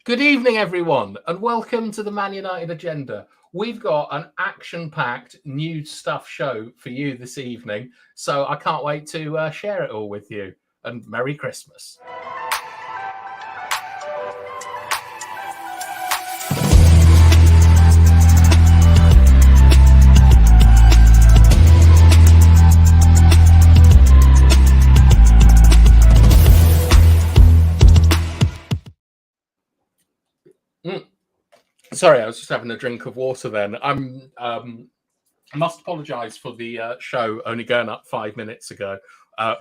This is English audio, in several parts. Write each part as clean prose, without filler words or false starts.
Good evening, everyone, and welcome to the Man United Agenda. We've got an action-packed new stuff show for you this evening, so I can't wait to share it all with you. And Merry Christmas. Sorry, I was just having a drink of water then. I must apologise for the show only going up 5 minutes ago.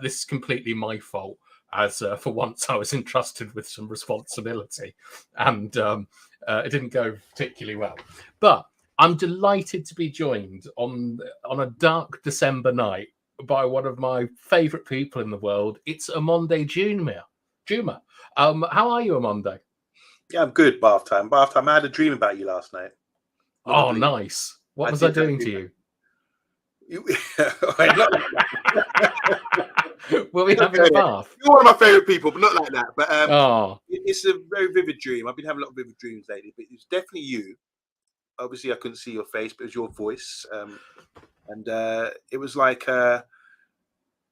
This is completely my fault, as for once I was entrusted with some responsibility, and it didn't go particularly well. But I'm delighted to be joined on a dark December night by one of my favourite people in the world. It's Amonde Juma. How are you, Amonde? Yeah, I'm good, Bath time. I had a dream about you last night. Oh, nice. What was I doing to you? Were we having a bath? You're one of my favourite people, but not like that. But it's a very vivid dream. I've been having a lot of vivid dreams lately, but it's definitely you. Obviously, I couldn't see your face, but it was your voice. And it was like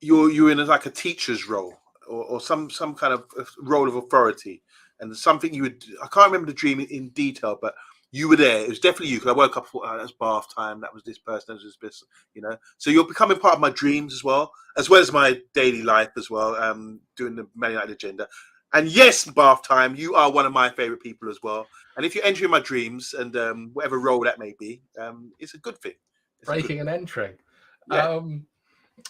you're in like a teacher's role or some kind of role of authority. And something you would, I can't remember the dream in detail, but you were there. It was definitely you, because I woke up, thought, that was bath time. That was this person, that was this person, you know. So you're becoming part of my dreams as well as my daily life as well, doing the Man United Agenda. And yes, bath time, you are one of my favourite people as well. And if you're entering my dreams and whatever role that may be, it's a good thing. Breaking and entering. Yeah.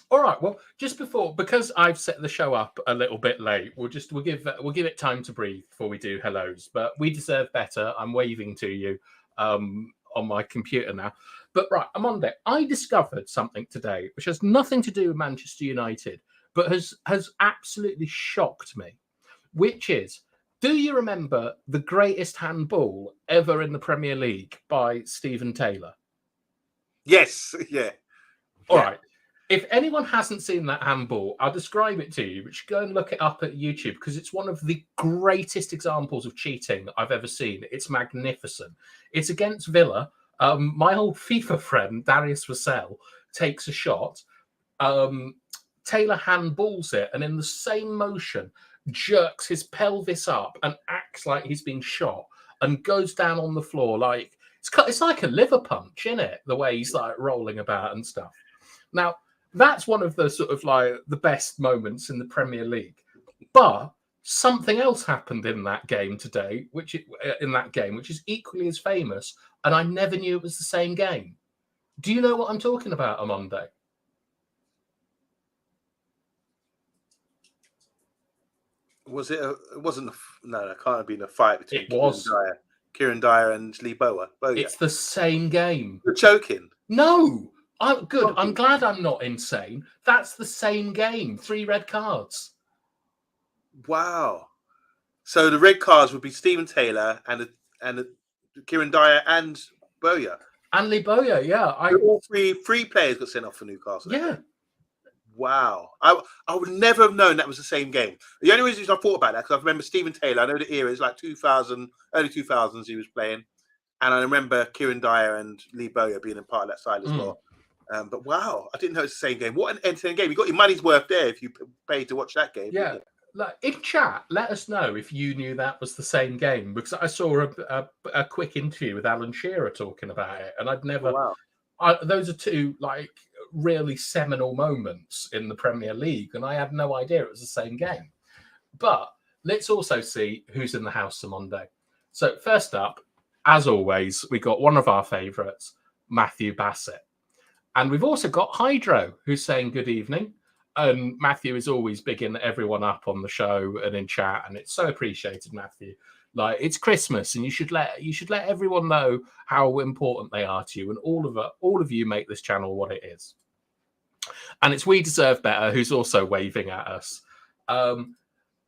All right. Well, just because I've set the show up a little bit late, we'll give it time to breathe before we do hellos. But we deserve better. I'm waving to you on my computer now. But right, Amonde, I discovered something today which has nothing to do with Manchester United, but has absolutely shocked me. Which is, do you remember the greatest handball ever in the Premier League by Stephen Taylor? Yes. Yeah. All right. If anyone hasn't seen that handball, I'll describe it to you, but you should go and look it up at YouTube, because it's one of the greatest examples of cheating I've ever seen. It's magnificent. It's against Villa. My old FIFA friend, Darius Vassell, takes a shot. Taylor handballs it, and in the same motion, jerks his pelvis up and acts like he's been shot and goes down on the floor like it's like a liver punch, isn't it? The way he's like rolling about and stuff. Now, that's one of the sort of like the best moments in the Premier League. But something else happened in that game today, which is equally as famous, and I never knew it was the same game. Do you know what I'm talking about, Amonde? Was it? It wasn't. No, it can't have been a fight between Kieran Dyer and Lee Bower. It's the same game. You're choking. No. I'm good. I'm glad I'm not insane. That's the same game. 3 red cards. Wow. So the red cards would be Stephen Taylor and Kieran Dyer and Bowyer. And Lee Bowyer, yeah. All three players got sent off for Newcastle. Yeah. Wow. I would never have known that was the same game. The only reason I thought about that, because I remember Stephen Taylor, I know the era is like 2000, early 2000s he was playing. And I remember Kieran Dyer and Lee Bowyer being a part of that side as well. But wow, I didn't know it's the same game. What an entertaining game. You got your money's worth there if you paid to watch that game. Yeah. Like, in chat, let us know if you knew that was the same game, because I saw a quick interview with Alan Shearer talking about it, and I'd never... Oh, wow. Those are two like really seminal moments in the Premier League, and I had no idea it was the same game. But let's also see who's in the house on Monday. So first up, as always, we got one of our favourites, Matthew Bassett. And we've also got Hydro, who's saying good evening. And Matthew is always bigging everyone up on the show and in chat, and it's so appreciated, Matthew. Like, it's Christmas, and you should let everyone know how important they are to you, and all of you make this channel what it is. And it's We Deserve Better, who's also waving at us.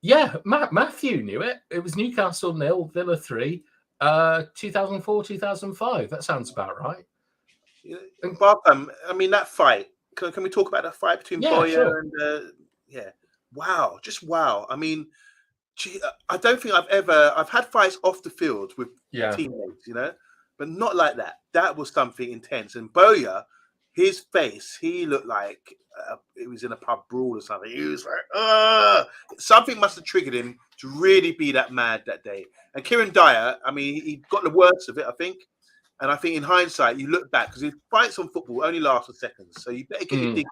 Matthew knew it. It was Newcastle 0, Villa 3, 2004, 2005. That sounds about right. But I mean, that fight. Can we talk about that fight between Bowyer and? Wow, just wow. I mean, I don't think I've had fights off the field with Yeah. teammates, but not like that. That was something intense. And Boya, his face, he looked like it was in a pub brawl or something. He was like, something must have triggered him to really be that mad that day. And Kieran Dyer, I mean, he got the worst of it, I think. And I think in hindsight, you look back, because fights on football only last for seconds. So you better get your dig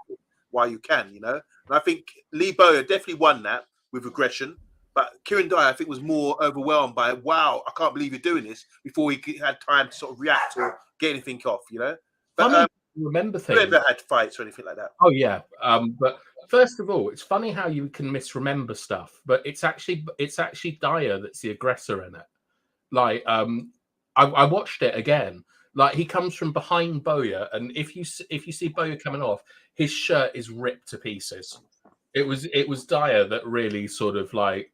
while you can, And I think Lee Boya definitely won that with aggression. But Kieran Dyer, I think, was more overwhelmed by, wow, I can't believe you're doing this, before he had time to sort of react or get anything off, But funny, remember things. You ever had fights or anything like that? Oh, yeah. But first of all, it's funny how you can misremember stuff, but it's actually Dyer that's the aggressor in it. Like, I watched it again. Like, he comes from behind Boya, and if you see Boya coming off, his shirt is ripped to pieces. It was Dyer that really sort of like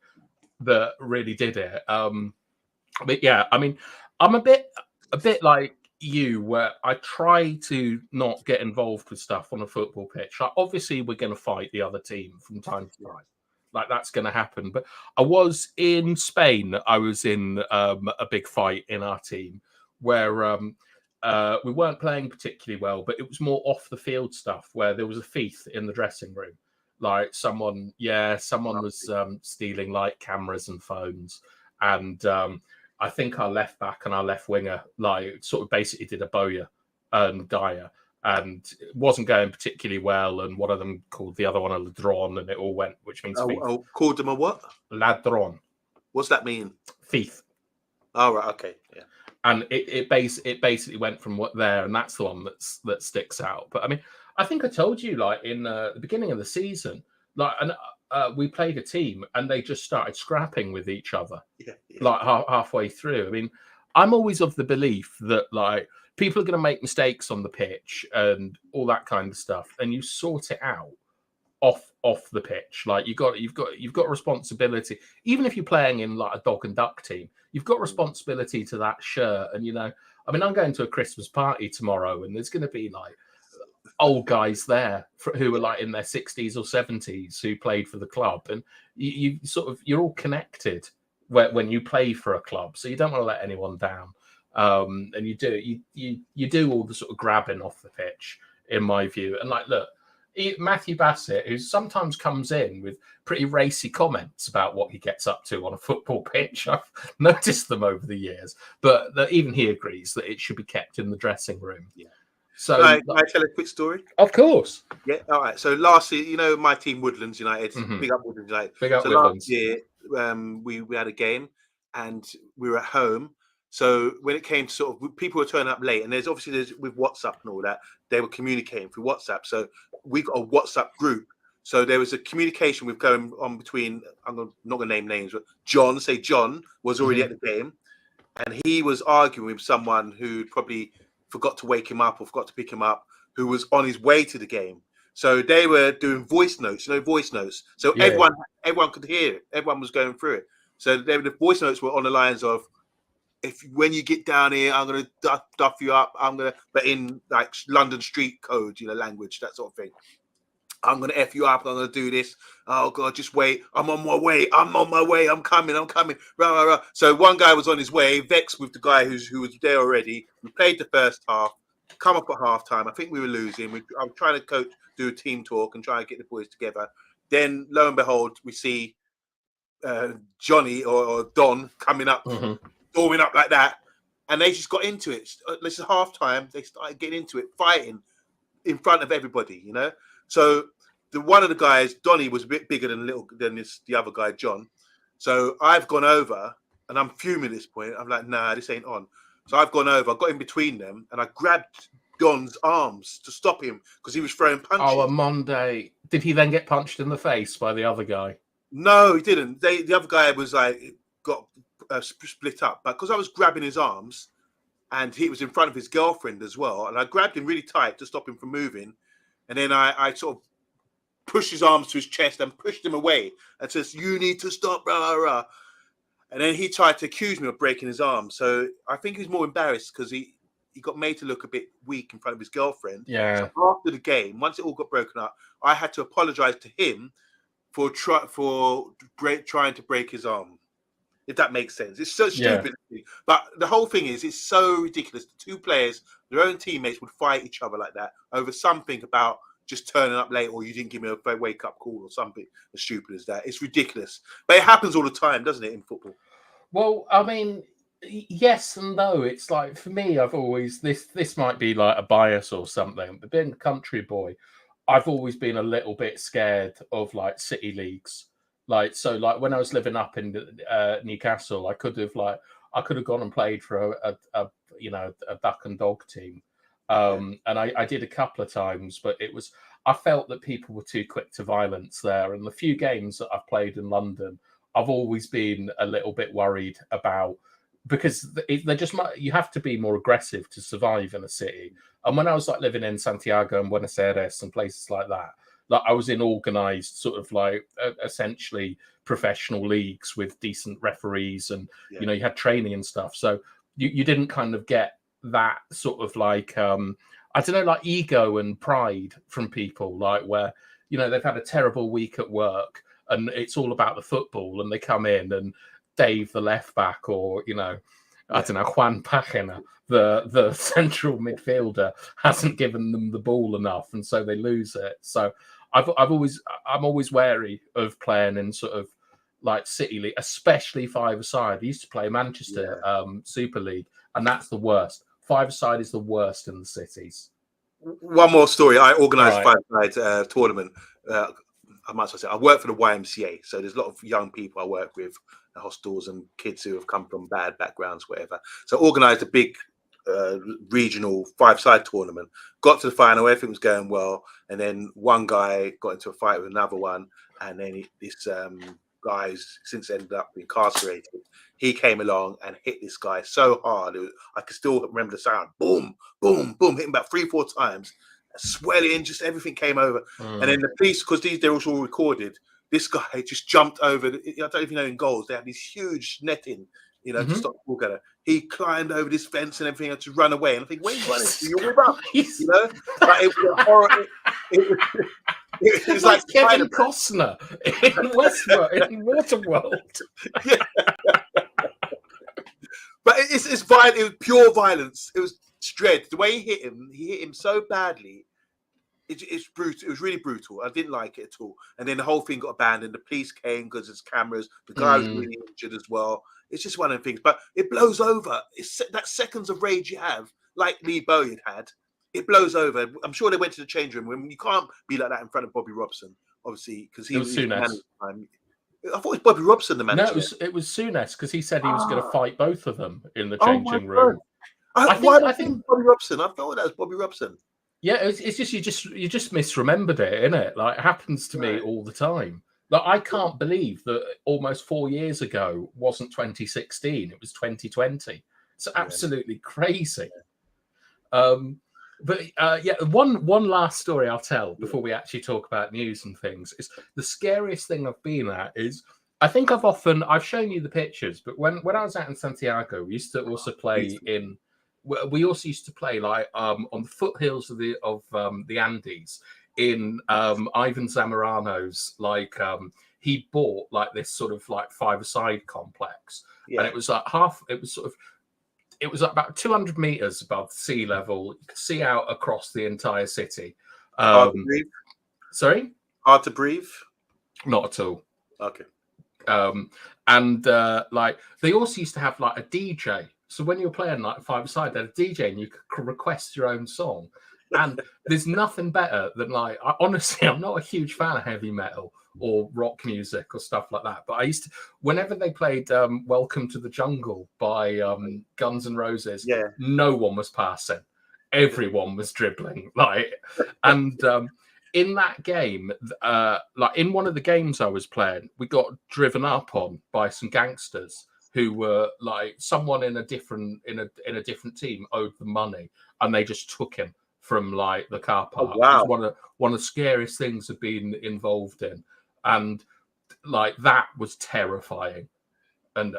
that really did it. But yeah, I mean, I'm a bit like you, where I try to not get involved with stuff on a football pitch. Like, obviously, we're going to fight the other team from time to time. Like, that's going to happen. But I was in Spain. I was in a big fight in our team where we weren't playing particularly well, but it was more off the field stuff, where there was a thief in the dressing room. Like, someone was stealing like cameras and phones, and I think our left back and our left winger like sort of basically did a Boya and Dyer, and it wasn't going particularly well. And one of them called the other one a ladron, and it all went, which means thief. Called them a what? Ladron. What's that mean? Thief. Oh, right, okay, yeah. And it basically went from what there, and that's the one that sticks out. But I mean, I think I told you, like, in the beginning of the season, like, and we played a team and they just started scrapping with each other, like halfway through. I mean, I'm always of the belief that like people are going to make mistakes on the pitch and all that kind of stuff, and you sort it out off the pitch. Like, you've got responsibility, even if you're playing in like a dog and duck team. You've got responsibility to that shirt. And I mean, I'm going to a Christmas party tomorrow, and there's going to be like old guys there who are like in their 60s or 70s who played for the club, and you're all connected when you play for a club, so you don't want to let anyone down. And you do all the sort of grabbing off the pitch, in my view. And like, look, Matthew Bassett, who sometimes comes in with pretty racy comments about what he gets up to on a football pitch. I've noticed them over the years, but even he agrees that it should be kept in the dressing room. Yeah. So can I tell a quick story? Of course. Yeah. All right. So last year, my team, Woodlands United, big up Woodlands United. Big up Woodlands. Last year, we had a game and we were at home. So when it came to sort of people were turning up late, and there's with WhatsApp and all that, they were communicating through WhatsApp. So we got a WhatsApp group. So there was a communication with going on between, I'm not going to name names, but John was already at the game, and he was arguing with someone who probably forgot to wake him up or forgot to pick him up, who was on his way to the game. So they were doing voice notes. So everyone could hear it. Everyone was going through it. So the voice notes were on the lines of, when you get down here, I'm gonna duff you up. But in like London street code, language, that sort of thing. I'm gonna F you up. I'm gonna do this. Oh God, just wait. I'm on my way. I'm coming. Rah, rah, rah. So one guy was on his way, vexed with the guy who was there already. We played the first half. Come up at halftime. I think we were losing. I was trying to do a team talk and try and get the boys together. Then lo and behold, we see Johnny or Don coming up. Storming up like that, and they just got into it. This is half time. They started getting into it, fighting in front of everybody, So one of the guys, Donny, was a bit bigger than the other guy, John. So I've gone over, and I'm fuming at this point. I'm like, nah, this ain't on. So I've gone over, I got in between them, and I grabbed Don's arms to stop him because he was throwing punches. Oh, a Monday. Did he then get punched in the face by the other guy? No, he didn't. The other guy was like, got split up, but because I was grabbing his arms and he was in front of his girlfriend as well, and I grabbed him really tight to stop him from moving, and then I sort of pushed his arms to his chest and pushed him away and says, "You need to stop, rah, rah, rah." And then he tried to accuse me of breaking his arm, so I think he was more embarrassed because he got made to look a bit weak in front of his girlfriend. Yeah. So after the game, once it all got broken up, I had to apologize to him trying to break his arm. If that makes sense. It's so stupid. Yeah. But the whole thing is, it's so ridiculous. The two players, their own teammates, would fight each other like that over something about just turning up late, or you didn't give me a wake-up call, or something as stupid as that. It's ridiculous. But it happens all the time, doesn't it, in football? Well, I mean, yes and no. It's like, for me, I've always, this might be like a bias or something, but being a country boy, I've always been a little bit scared of like city leagues. Like, so like when I was living up in Newcastle, I could have gone and played for a duck and dog team. And I did a couple of times, but I felt that people were too quick to violence there. And the few games that I've played in London, I've always been a little bit worried about, because you have to be more aggressive to survive in a city. And when I was like living in Santiago and Buenos Aires and places like that, like I was in organized sort of like essentially professional leagues with decent referees, and you had training and stuff. So you didn't kind of get that sort of like I don't know, like ego and pride from people, like where they've had a terrible week at work and it's all about the football, and they come in and Dave, the left back, or I don't know, Juan Pagina, the central midfielder, hasn't given them the ball enough, and so they lose it. So I'm always wary of playing in sort of like City League, especially five-a-side. I used to play Manchester Super League, and that's the worst. Five-a-side is the worst in the cities. One more story. I organised a five-a-side tournament. I might as well say I work for the YMCA, so there's a lot of young people I work with, hostels and kids who have come from bad backgrounds, whatever. So organised a big regional five-side tournament. Got to the final, everything was going well, and then one guy got into a fight with another one, and then this guy's since ended up incarcerated. He came along and hit this guy so hard, I can still remember the sound. Boom, boom, boom, hit him about 3-4 times. Swelling, just everything came over. And then the police, because they're all recorded, this guy just jumped over. I don't know if you know, in goals, they have these huge netting, to stop the ball going. He climbed over this fence and everything, had to run away. And I think, where are you running to? You're with us, Like, it was a horror. It was like Kevin Costner in Westworld, in Waterworld. But it's violent. It was pure violence. It was dread. The way he hit him so badly. It's brutal. It was really brutal. I didn't like it at all. And then the whole thing got abandoned. The police came because there's cameras. The guy was really injured as well. It's just one of the things. But it blows over. It's that seconds of rage you have, like Lee Boyd had. It blows over. I'm sure they went to the change room. You can't be like that in front of Bobby Robson, obviously, because he was Souness. I thought it was Bobby Robson, the manager. No, it was Souness, because he said he was going to fight both of them in the changing room. I think Bobby Robson. I thought that was Bobby Robson. Yeah, it's just you just misremembered it, innit? Like, it happens to me all the time. Like, I can't believe that almost 4 years ago wasn't 2016; it was 2020. It's absolutely crazy. But one last story I'll tell before we actually talk about news and things is the scariest thing I've been at is, I think I've shown you the pictures, but when I was out in Santiago, we used to also play in. We also used to play like on the foothills of the Andes in Ivan Zamorano's, like he bought like this sort of like five-a-side complex, and it was like it was about 200 meters above sea level. You could see out across the entire city. Hard to breathe? Sorry? Hard to breathe? Not at all. Okay. And like they also used to have like a DJ. So when you were playing like five-a-side, they had a DJ and you could request your own song. And there's nothing better than like, honestly, I'm not a huge fan of heavy metal or rock music or stuff like that. But I used to, whenever they played Welcome to the Jungle by Guns N' Roses, no one was passing. Everyone was dribbling. Like, and in that game, like in one of the games I was playing, we got driven up on by some gangsters who were like, someone in a different team owed them money, and they just took him from like the car park. Oh, wow. It was one of the scariest things I've been involved in, and like that was terrifying. And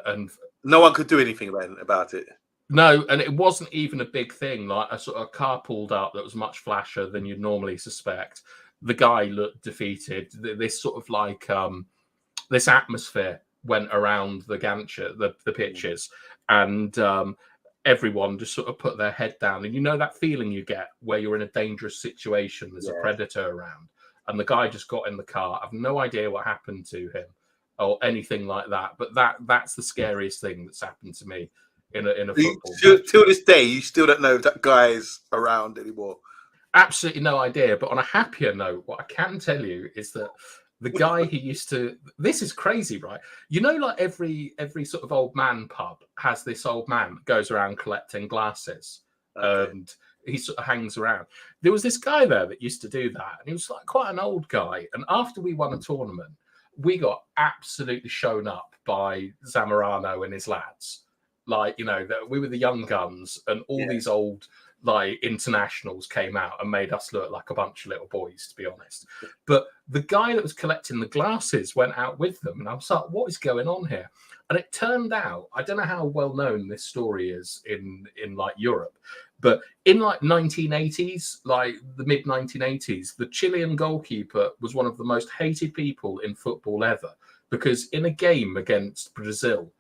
no one could do anything about it. No, and it wasn't even a big thing. Like a sort of car pulled up that was much flasher than you'd normally suspect. the guy looked defeated. This sort of like this atmosphere went around the pitches, and everyone just sort of put their head down. And you know that feeling you get where you're in a dangerous situation, there's a predator around, and the guy just got in the car. I've no idea what happened to him or anything like that, but that's the scariest thing that's happened to me in a football match. Till this day, you still don't know if that guy's around anymore. Absolutely no idea. But on a happier note, what I can tell you is that the guy who used to, this is crazy, right? You know, like every sort of old man pub has this old man that goes around collecting glasses, and he sort of hangs around. There was this guy there that used to do that, and he was like quite an old guy. And after we won a tournament, we got absolutely shown up by Zamorano and his lads. Like, you know, that we were the young guns, and all these old like internationals came out and made us look like a bunch of little boys, to be honest. But the guy that was collecting the glasses went out with them, and I was like, what is going on here? And it turned out, I don't know how well known this story is in like Europe, but in like 1980s, like the mid 1980s, the Chilean goalkeeper was one of the most hated people in football ever, because in a game against Brazil,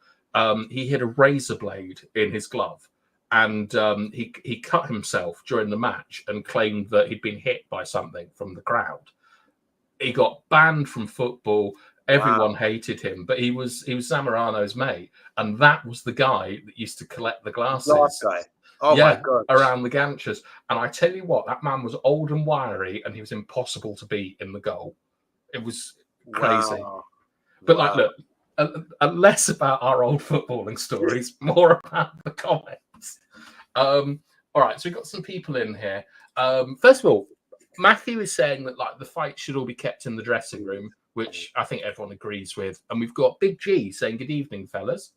he had a razor blade in his glove. And he cut himself during the match and claimed that he'd been hit by something from the crowd. He got banned from football. Everyone hated him, but he was Zamorano's mate, and that was the guy that used to collect the glasses. Last guy. Oh my God! Around the Ganchers. And I tell you what, that man was old and wiry, and he was impossible to beat in the goal. It was crazy. But like, look, less about our old footballing stories, more about the comments. All right, so we've got some people in here. First of all, Matthew is saying that like the fight should all be kept in the dressing room, which I think everyone agrees with. And we've got Big G saying good evening, fellas.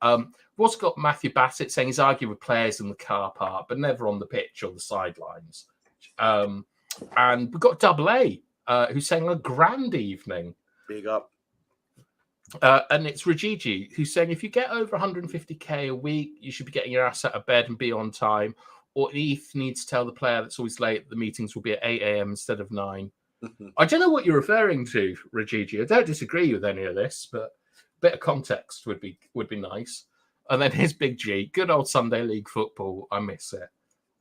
We've also got Matthew Bassett saying he's arguing with players in the car park, but never on the pitch or the sidelines. And we've got Double A, who's saying a grand evening. Big up. And it's Rajiji who's saying if you get over 150k a week, you should be getting your ass out of bed and be on time. Or Eth needs to tell the player that's always late the meetings will be at 8 a.m. instead of 9. I don't know what you're referring to, Rajiji. I don't disagree with any of this, but a bit of context would be nice. And then here's Big G, good old Sunday league football. I miss it.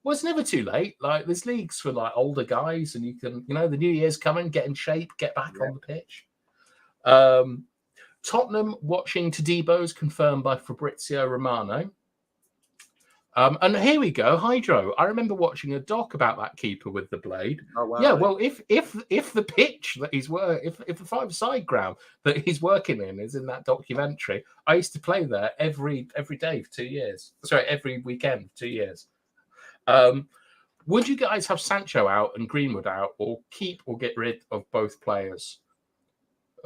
Well, it's never too late. Like there's leagues for like older guys, and you can, you know, the new year's coming, get in shape, get back on the pitch. Tottenham watching Tadebo's confirmed by Fabrizio Romano. And here we go, Hydro. I remember watching a doc about that keeper with the blade. Oh, wow. Yeah, well, if the pitch that he's if the five-side ground that he's working in is in that documentary, I used to play there every day for 2 years. Sorry, every weekend for 2 years. Would you guys have Sancho out and Greenwood out, or keep or get rid of both players?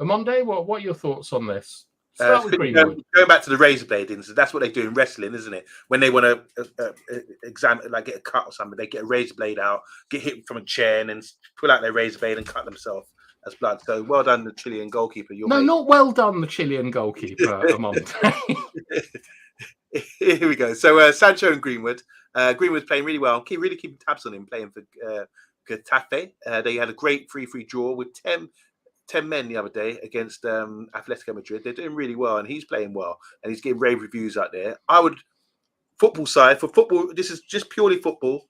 Amonde, what are your thoughts on this? Start with Greenwood. Going back to the razor blade incident, that's what they do in wrestling, isn't it? When they want to examine, like get a cut or something, they get a razor blade out, get hit from a chair, and then pull out their razor blade and cut themselves as blood. So well done, the Chilean goalkeeper. Not well done, the Chilean goalkeeper, Amonde. Here we go. So Sancho and Greenwood. Greenwood's playing really well. Really keeping tabs on him, playing for Getafe. They had a great 3-3 draw with 10 men the other day against Atletico Madrid. They're doing really well, and he's playing well, and he's getting rave reviews out there. I would, football side, for football, this is just purely football.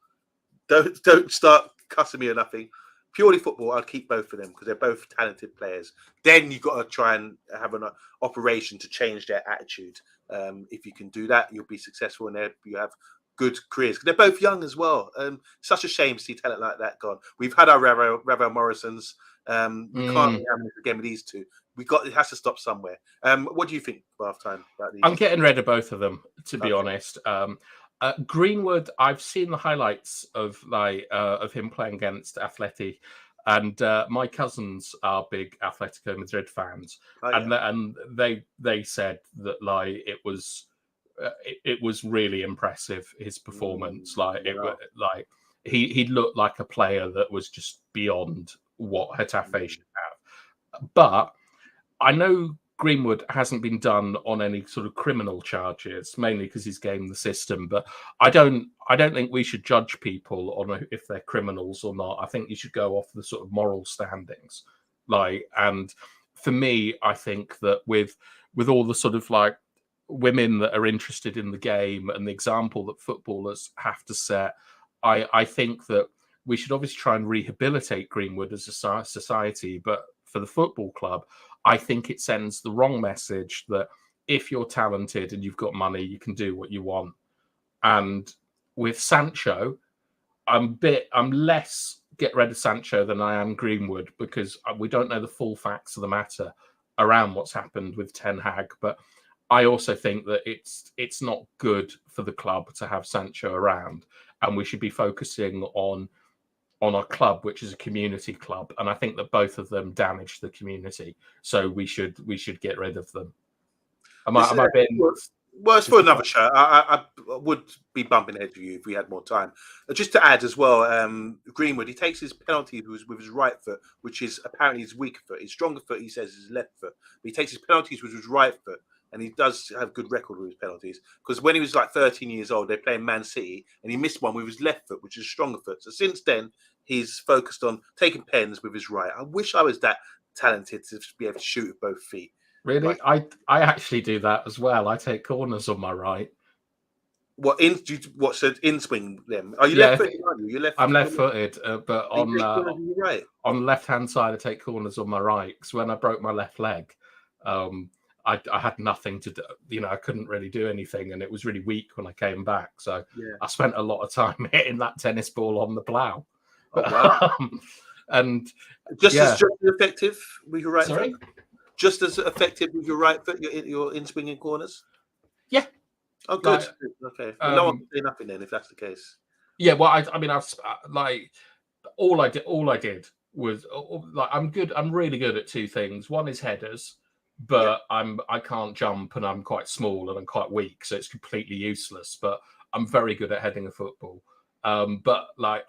Don't start cussing me or nothing. Purely football, I'd keep both of them because they're both talented players. Then you've got to try and have an operation to change their attitude. If you can do that, you'll be successful, and you have good careers. They're both young as well. Such a shame to see talent like that gone. We've had our Ravel Morrisons. We can't be having this again with these two. It has to stop somewhere. What do you think, halftime, about these? I'm getting rid of both of them, to be honest. Greenwood, I've seen the highlights of him playing against Atleti, and my cousins are big Atletico Madrid fans, and they said that it was really impressive, his performance. He looked like a player that was just beyond what Getafe should have. But I know Greenwood hasn't been done on any sort of criminal charges, mainly because he's gamed the system. But I don't think we should judge people on if they're criminals or not. I think you should go off the sort of moral standings. And for me, I think that with all the sort of like women that are interested in the game and the example that footballers have to set, I think that we should obviously try and rehabilitate Greenwood as a society, but for the football club, I think it sends the wrong message that if you're talented and you've got money, you can do what you want. And with Sancho, I'm less get rid of Sancho than I am Greenwood, because we don't know the full facts of the matter around what's happened with Ten Hag. But I also think that it's not good for the club to have Sancho around, and we should be focusing on our club, which is a community club. And I think that both of them damage the community, so we should get rid of them. Am I being... Well, it's for another show. I would be bumping heads with you if we had more time. Just to add as well, Greenwood, he takes his penalty with his right foot, which is apparently his weaker foot. His stronger foot, he says, is his left foot. But he takes his penalties with his right foot, and he does have good record with his penalties. Because when he was like 13 years old, they're playing Man City, and he missed one with his left foot, which is a stronger foot. So since then, he's focused on taking pens with his right. I wish I was that talented to be able to shoot with both feet. Really? I actually do that as well. I take corners on my right. What said in swing them? Are you left-footed? Aren't you? You're left. I'm left-footed, but on right. On the left-hand side, I take corners on my right. Because when I broke my left leg, I had nothing to do. You know, I couldn't really do anything, and it was really weak when I came back. So I spent a lot of time hitting that tennis ball on the plough. Oh, wow. And just as effective with your right Sorry? foot? Just as effective with your right foot, your in-swinging corners? Yeah. Oh, good. Okay. Well, no one can say nothing then if that's the case. Yeah, well, I mean, I've like all I did was like I'm good. I'm really good at two things. One is headers, but I can't jump, and I'm quite small and I'm quite weak, so it's completely useless. But I'm very good at heading a football. But like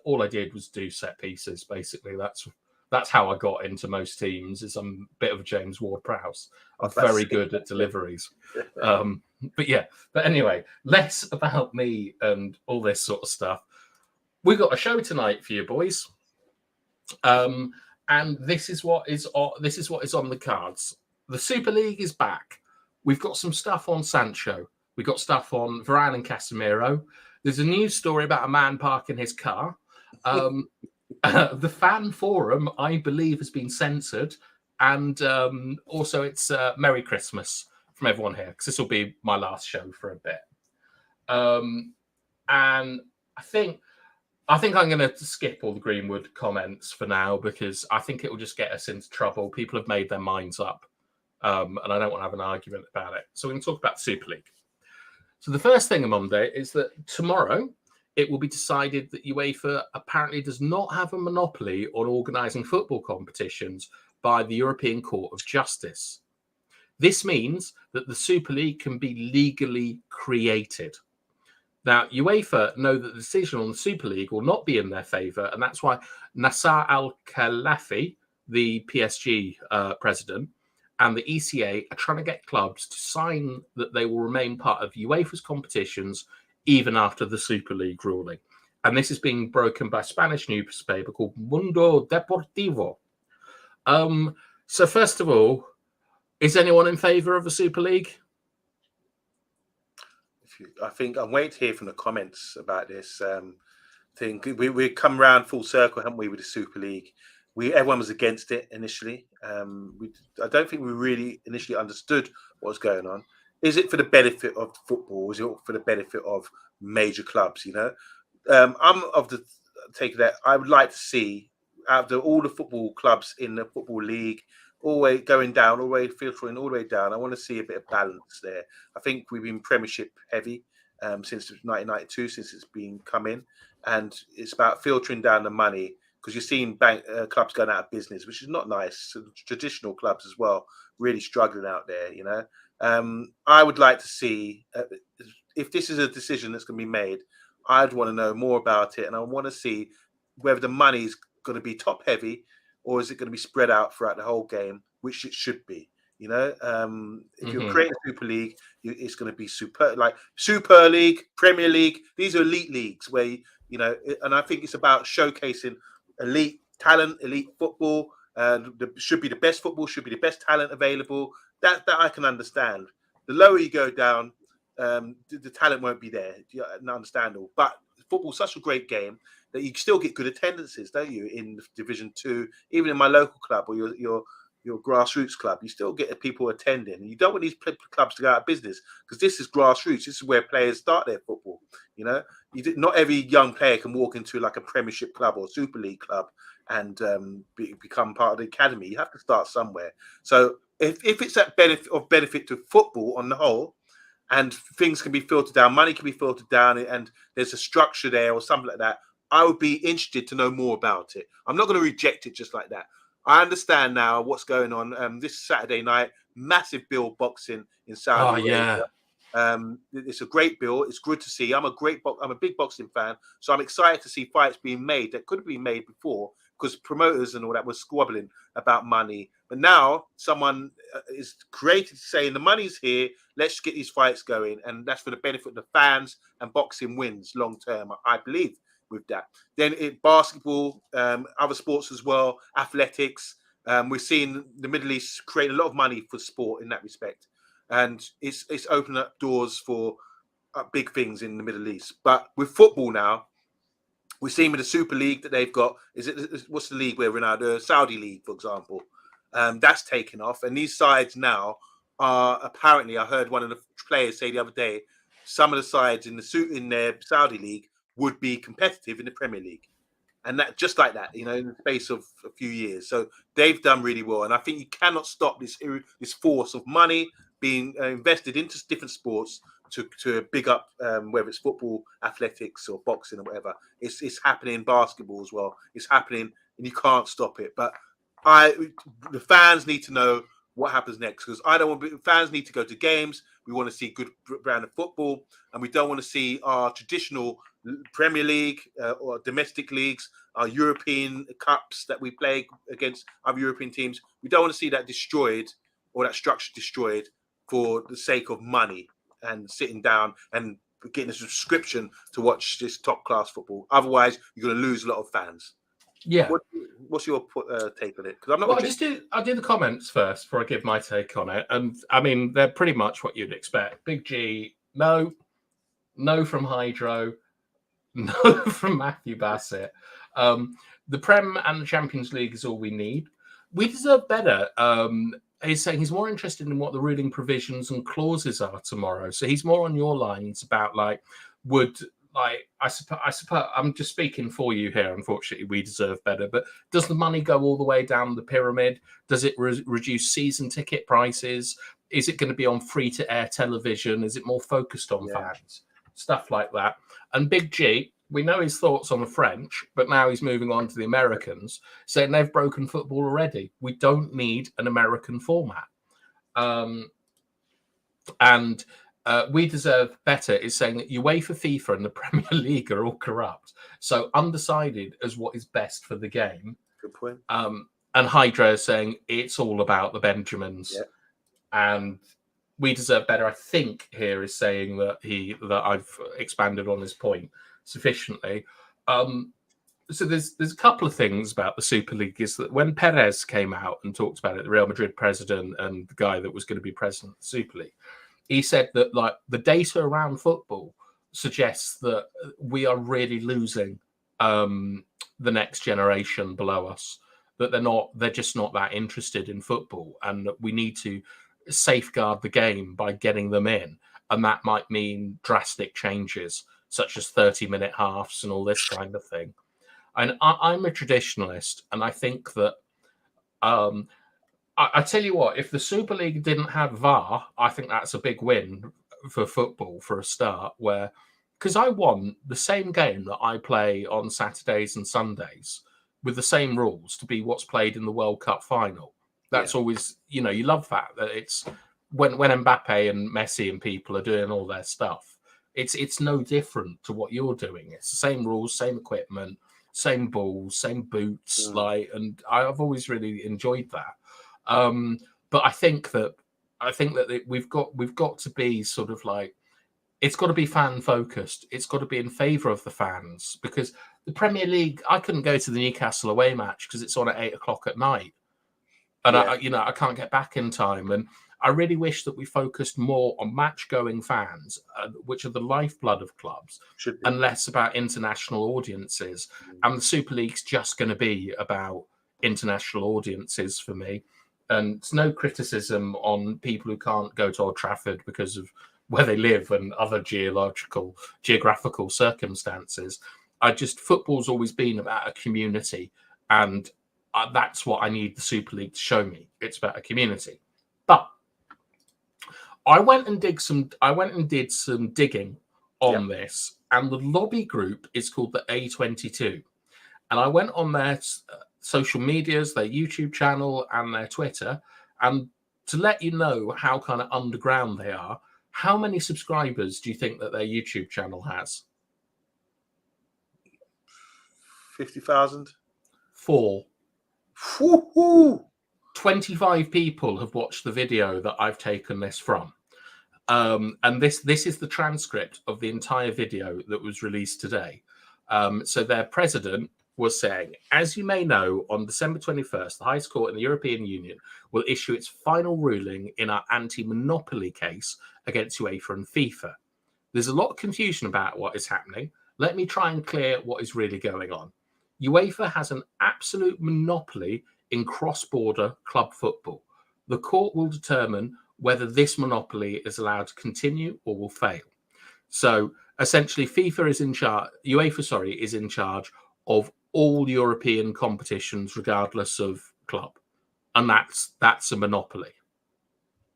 all I did was do set pieces. Basically, that's how I got into most teams. Is I'm a bit of a James Ward-Prowse. I'm very good at deliveries. But anyway, less about me and all this sort of stuff. We got a show tonight for you boys, and this is what is on the cards. The Super League is back. We've got some stuff on Sancho. We've got stuff on Varane and Casemiro. There's a news story about a man parking his car. The fan forum, I believe, has been censored, and also it's Merry Christmas from everyone here, because this will be my last show for a bit. And I think I'm going to skip all the Greenwood comments for now, because I think it will just get us into trouble. People have made their minds up, and I don't want to have an argument about it. So we're going to talk about Super League. So the first thing on Monday is that tomorrow it will be decided that UEFA apparently does not have a monopoly on organising football competitions by the European Court of Justice. This means that the Super League can be legally created. Now, UEFA know that the decision on the Super League will not be in their favour, and that's why Nasser Al-Khelaifi, the PSG president, and the ECA are trying to get clubs to sign that they will remain part of UEFA's competitions even after the Super League ruling. And this is being broken by a Spanish newspaper called Mundo Deportivo. So first of all, is anyone in favour of a Super League? I think I'm waiting to hear from the comments about this thing. We come around full circle, haven't we, with the Super League? Everyone was against it initially. I don't think we really initially understood what was going on. Is it for the benefit of football? Is it for the benefit of major clubs? You know, I'm of the take that I would like to see out of all the football clubs in the football league, all the way going down, all the way filtering all the way down. I want to see a bit of balance there. I think we've been Premiership heavy since 1992, since it's been come in, and it's about filtering down the money, because you're seeing clubs going out of business, which is not nice. So traditional clubs as well, really struggling out there. You know. I would like to see if this is a decision that's going to be made. I'd want to know more about it, and I want to see whether the money is going to be top heavy or is it going to be spread out throughout the whole game, which it should be. If you're creating a Super League, it's going to be Super League, Premier League. These are elite leagues where and I think it's about showcasing elite talent, elite football. Should be the best football, should be the best talent available. That I can understand. The lower you go down, the talent won't be there. Understandable. But football's such a great game that you still get good attendances, don't you? In Division 2, even in my local club or your grassroots club, you still get people attending. And you don't want these clubs to go out of business, because this is grassroots. This is where players start their football. Not every young player can walk into like a Premiership club or Super League club and become part of the academy. You have to start somewhere. So if it's that benefit to football on the whole, and things can be filtered down, money can be filtered down, and there's a structure there or something like that, I would be interested to know more about it. I'm not going to reject it just like that. I understand now what's going on. This Saturday night, massive bill boxing in Saudi Arabia. It's a great bill. It's good to see. I'm a big boxing fan, so I'm excited to see fights being made that could have been made before, because promoters and all that were squabbling about money. But now someone is created saying the money's here, let's get these fights going, and that's for the benefit of the fans, and boxing wins long term, I believe, with that. Then basketball, other sports as well, athletics. We're seeing the Middle East create a lot of money for sport in that respect, and it's opening up doors for big things in the Middle East. But with football now, we're seeing with the Super League that they've got. What's the league where we're now? The Saudi League, for example. That's taken off, and these sides now are apparently. I heard one of the players say the other day, some of the sides in their Saudi League would be competitive in the Premier League, and that just like that, in the space of a few years. So they've done really well, and I think you cannot stop this force of money being invested into different sports to big up, whether it's football, athletics, or boxing or whatever. It's happening in basketball as well. It's happening, and you can't stop it. But the fans need to know what happens next, because fans need to go to games. We want to see good brand of football, and we don't want to see our traditional Premier League or domestic leagues, our European cups that we play against other European teams. We don't want to see that destroyed, or that structure destroyed, for the sake of money and sitting down and getting a subscription to watch this top class football. Otherwise, you're going to lose a lot of fans. Yeah. What's your take on it? Because I'm not. Well, I'll do the comments first before I give my take on it. And I mean, they're pretty much what you'd expect. Big G, no from Hydro, no from Matthew Bassett. The Prem and the Champions League is all we need. We deserve better. He's saying he's more interested in what the ruling provisions and clauses are tomorrow. So he's more on your lines about I suppose I'm just speaking for you here. Unfortunately, we deserve better. But does the money go all the way down the pyramid? Does it reduce season ticket prices? Is it going to be on free-to-air television? Is it more focused on fans? Stuff like that. And Big G, we know his thoughts on the French, but now he's moving on to the Americans, saying they've broken football already. We don't need an American format. We deserve better is saying that UEFA, FIFA, and the Premier League are all corrupt. So undecided as what is best for the game. Good point. And Hydra is saying it's all about the Benjamins. Yeah. And we deserve better, I think, here is saying that I've expanded on his point sufficiently. So there's a couple of things about the Super League. Is that when Perez came out and talked about it, the Real Madrid president and the guy that was going to be president of the Super League, he said that the data around football suggests that we are really losing the next generation below us, that they're just not that interested in football, and that we need to safeguard the game by getting them in. And that might mean drastic changes, such as 30-minute halves and all this kind of thing. And I'm a traditionalist, and I think that I tell you what, if the Super League didn't have VAR, I think that's a big win for football for a start. Because I want the same game that I play on Saturdays and Sundays with the same rules to be what's played in the World Cup final. That's always, you love that it's when Mbappe and Messi and people are doing all their stuff. It's no different to what you're doing. It's the same rules, same equipment, same balls, same boots, and I've always really enjoyed that. But I think that we've got to be sort of like, it's got to be fan focused. It's got to be in favour of the fans, because the Premier League, I couldn't go to the Newcastle away match because it's on at 8 o'clock at night, and I can't get back in time. And I really wish that we focused more on match-going fans, which are the lifeblood of clubs, and less about international audiences. And the Super League's just going to be about international audiences for me. And it's no criticism on people who can't go to Old Trafford because of where they live and other geographical circumstances. Football's always been about a community, and that's what I need the Super League to show me. It's about a community. But I went and did some digging on this, and the lobby group is called the A22. And I went on their social medias, their YouTube channel, and their Twitter, and to let you know how kind of underground they are, how many subscribers do you think that their YouTube channel has? 50,000? 4. Woo-hoo! 25 people have watched the video that I've taken this from. And this is the transcript of the entire video that was released today. So their president was saying, as you may know, on December 21st, the highest court in the European Union will issue its final ruling in our anti-monopoly case against UEFA and FIFA. There's a lot of confusion about what is happening. Let me try and clear what is really going on. UEFA has an absolute monopoly in cross-border club football. The court will determine whether this monopoly is allowed to continue or will fail. So essentially, UEFA is in charge. UEFA, is in charge of all European competitions, regardless of club, and that's a monopoly.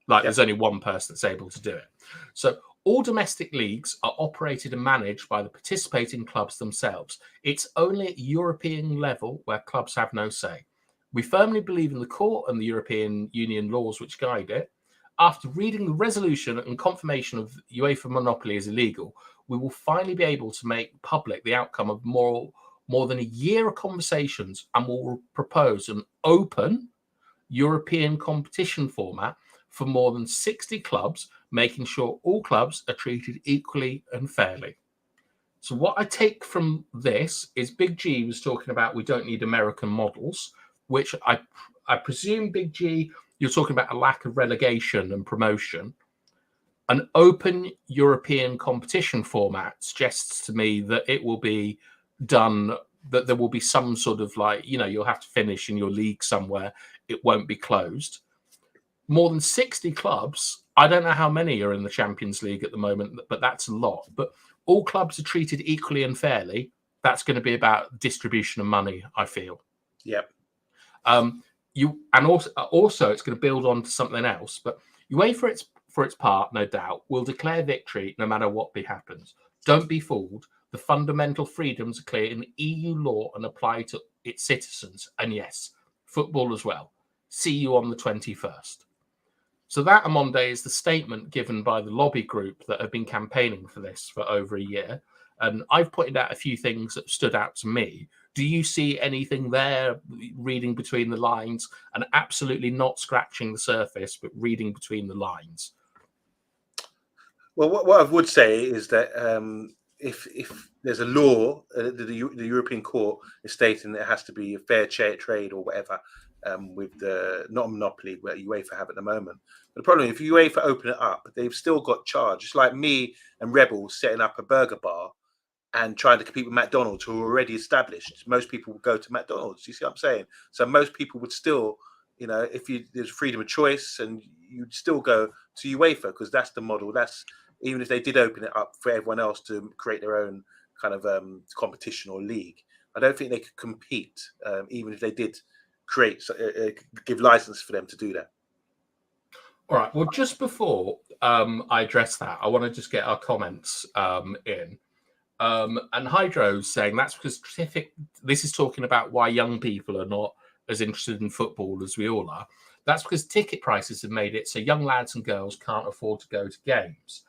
There's only one person that's able to do it. So all domestic leagues are operated and managed by the participating clubs themselves. It's only at European level where clubs have no say. We firmly believe in the court and the European Union laws which guide it. After reading the resolution and confirmation of UEFA monopoly is illegal, we will finally be able to make public the outcome of more than a year of conversations, and will propose an open European competition format for more than 60 clubs, making sure all clubs are treated equally and fairly. So what I take from this is Big G was talking about we don't need American models, which I presume, Big G, you're talking about a lack of relegation and promotion. An open European competition format suggests to me that it will be done, that there will be some sort of you'll have to finish in your league somewhere. It won't be closed. More than 60 clubs. I don't know how many are in the Champions League at the moment, but that's a lot. But all clubs are treated equally and fairly. That's going to be about distribution of money, I feel. Yep. Also it's going to build on to something else. But UEFA, for its part, no doubt, will declare victory no matter what happens. Don't be fooled. The fundamental freedoms are clear in EU law and apply to its citizens. And yes, football as well. See you on the 21st. So that, Amonde, is the statement given by the lobby group that have been campaigning for this for over a year. And I've pointed out a few things that stood out to me. Do you see anything there, reading between the lines, and absolutely not scratching the surface, but reading between the lines? Well, what I would say is that if there's a law, the European Court is stating that it has to be a fair trade or whatever, with the not a monopoly where UEFA have at the moment. But the problem, if UEFA open it up, they've still got charge. It's like me and Rebels setting up a burger bar and trying to compete with McDonald's, who are already established. Most people would go to McDonald's. You see what I'm saying? So most people would still, if there's freedom of choice, and you'd still go to UEFA because that's the model. That's even if they did open it up for everyone else to create their own kind of competition or league. I don't think they could compete, even if they did give license for them to do that. All right. Well, just before I address that, I want to just get our comments in. And Hydro's saying that's because this is talking about why young people are not as interested in football as we all are. That's because ticket prices have made it so young lads and girls can't afford to go to games.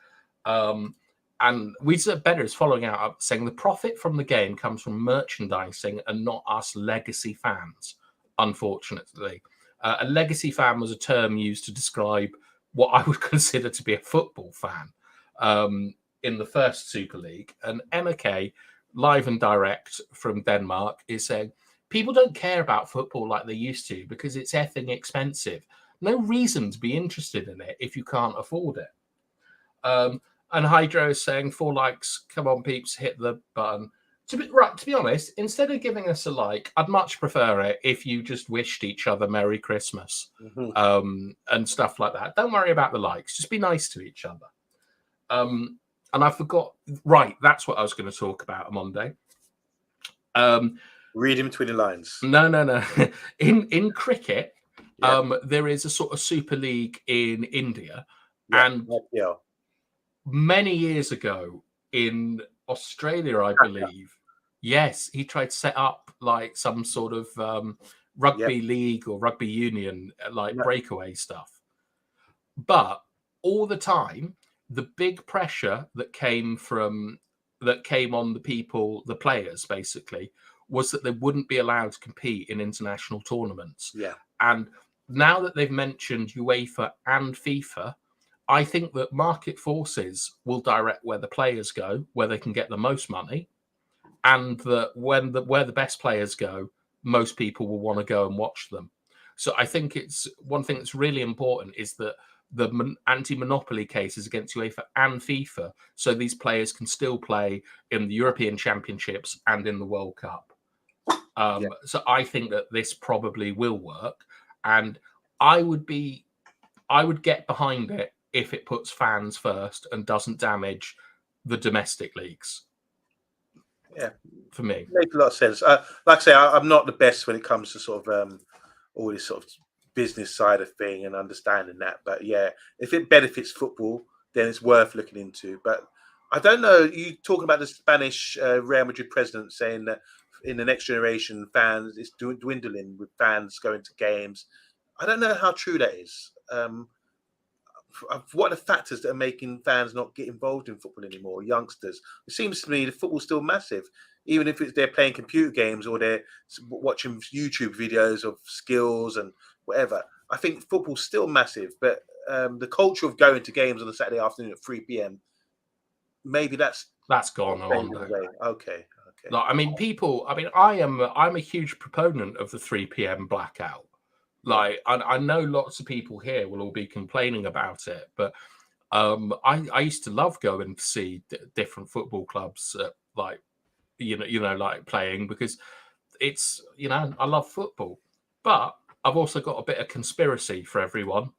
And we said better is following out saying the profit from the game comes from merchandising and not us legacy fans, unfortunately. A legacy fan was a term used to describe what I would consider to be a football fan in the first Super League. And Emma Kay, live and direct from Denmark, is saying, people don't care about football like they used to because it's effing expensive. No reason to be interested in it if you can't afford it. And Hydro is saying 4 likes. Come on, peeps, hit the button. To be honest, instead of giving us a like, I'd much prefer it if you just wished each other Merry Christmas and stuff like that. Don't worry about the likes. Just be nice to each other. And I forgot. Right, that's what I was going to talk about on Monday. Read in between the lines. No. In cricket, there is a sort of Super League in India, and many years ago in Australia, I believe, yes, he tried to set up like some sort of rugby league or rugby union, like breakaway stuff. But all the time, the big pressure that came on the players, basically, was that they wouldn't be allowed to compete in international tournaments. Yeah. And now that they've mentioned UEFA and FIFA, I think that market forces will direct where the players go, where they can get the most money, and that where the best players go, most people will want to go and watch them. So I think it's one thing that's really important is that the anti-monopoly cases against UEFA and FIFA, so these players can still play in the European Championships and in the World Cup. So I think that this probably will work, and I would get behind it if it puts fans first and doesn't damage the domestic leagues. Yeah, for me, makes a lot of sense. Like I say, I'm not the best when it comes to sort of all this sort of business side of thing and understanding that. But yeah, if it benefits football, then it's worth looking into. But I don't know. You talking about the Spanish Real Madrid president saying that in the next generation, fans it's dwindling with fans going to games. I don't know how true that is. What are the factors that are making fans not get involved in football anymore? Youngsters. It seems to me the football's still massive, even if they're playing computer games or they're watching YouTube videos of skills and whatever. I think football's still massive, but the culture of going to games on a Saturday afternoon at 3 p.m. maybe that's gone on. Okay. Like, I mean, I'm a huge proponent of the 3 p.m. blackout. Like, I know lots of people here will all be complaining about it, but I used to love going to see different football clubs, like like playing, because it's I love football. But I've also got a bit of conspiracy for everyone.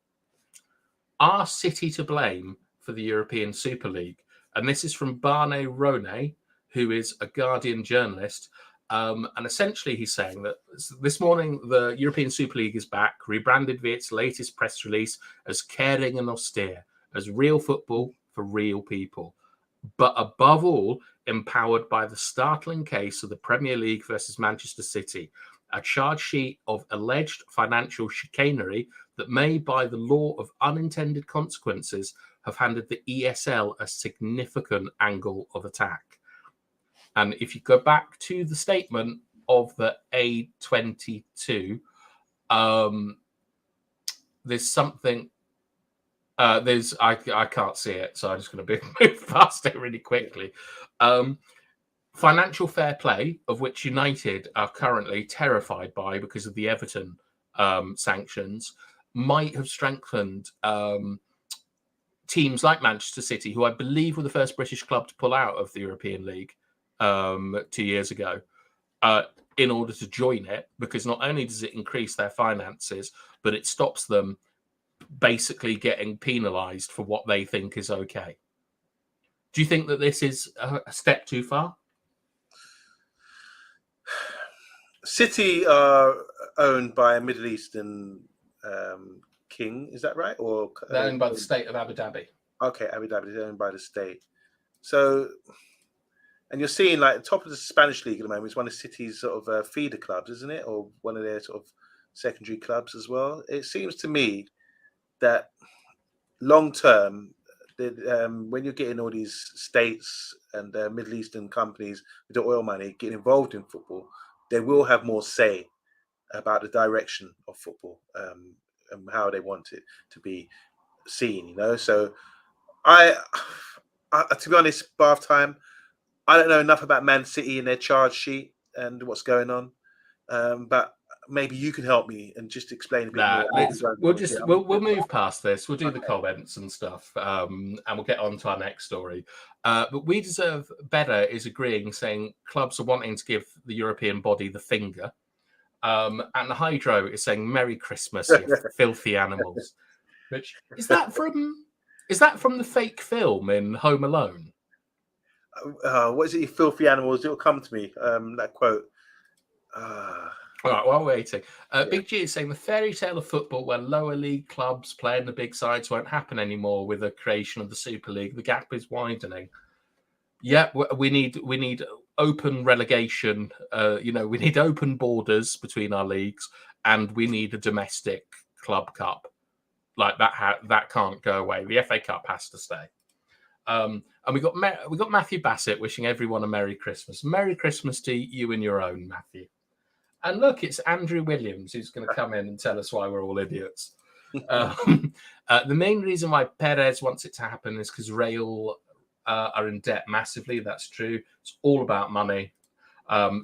Are City to blame for the European Super League? And this is from Barney Ronay, who is a Guardian journalist. And essentially, he's saying that this morning, the European Super League is back, rebranded via its latest press release as caring and austere, as real football for real people. But above all, empowered by the startling case of the Premier League versus Manchester City, a charge sheet of alleged financial chicanery that may, by the law of unintended consequences, have handed the ESL a significant angle of attack. And if you go back to the statement of the A22, there's something. I can't see it, so I'm just going to move past it really quickly. Financial fair play, of which United are currently terrified by because of the Everton sanctions, might have strengthened teams like Manchester City, who I believe were the first British club to pull out of the European League 2 years ago, in order to join it, because not only does it increase their finances, but it stops them basically getting penalised for what they think is okay. Do you think that this is a step too far? City are owned by a Middle Eastern king, is that right? Or they're owned by the state of Abu Dhabi. Okay, Abu Dhabi is owned by the state. So, and you're seeing like the top of the Spanish league at the moment is one of City's sort of feeder clubs, isn't it? Or one of their sort of secondary clubs as well. It seems to me that long term, when you're getting all these states and Middle Eastern companies with the oil money getting involved in football, they will have more say about the direction of football, and how they want it to be seen. So I to be honest, bath time, I don't know enough about Man City and their charge sheet and what's going on, but maybe you can help me and just explain a bit more. We'll move past this. We'll do the Okay. comments and stuff, and we'll get on to our next story. But We Deserve Better is agreeing, saying clubs are wanting to give the European body the finger, and the Hydro is saying "Merry Christmas, you filthy animals." Which is that from? Is that from the fake film in Home Alone? What is it, you filthy animals? It'll come to me. That quote. All right, while waiting, Big G is saying the fairy tale of football where lower league clubs playing the big sides won't happen anymore with the creation of the Super League. The gap is widening. Yeah, we need open relegation. We need open borders between our leagues, and we need a domestic club cup. Like that can't go away. The FA Cup has to stay. And we got Matthew Bassett wishing everyone a Merry Christmas. Merry Christmas to you and your own, Matthew. And look, it's Andrew Williams who's going to come in and tell us why we're all idiots. The main reason why Perez wants it to happen is because Real are in debt massively. That's true. It's all about money.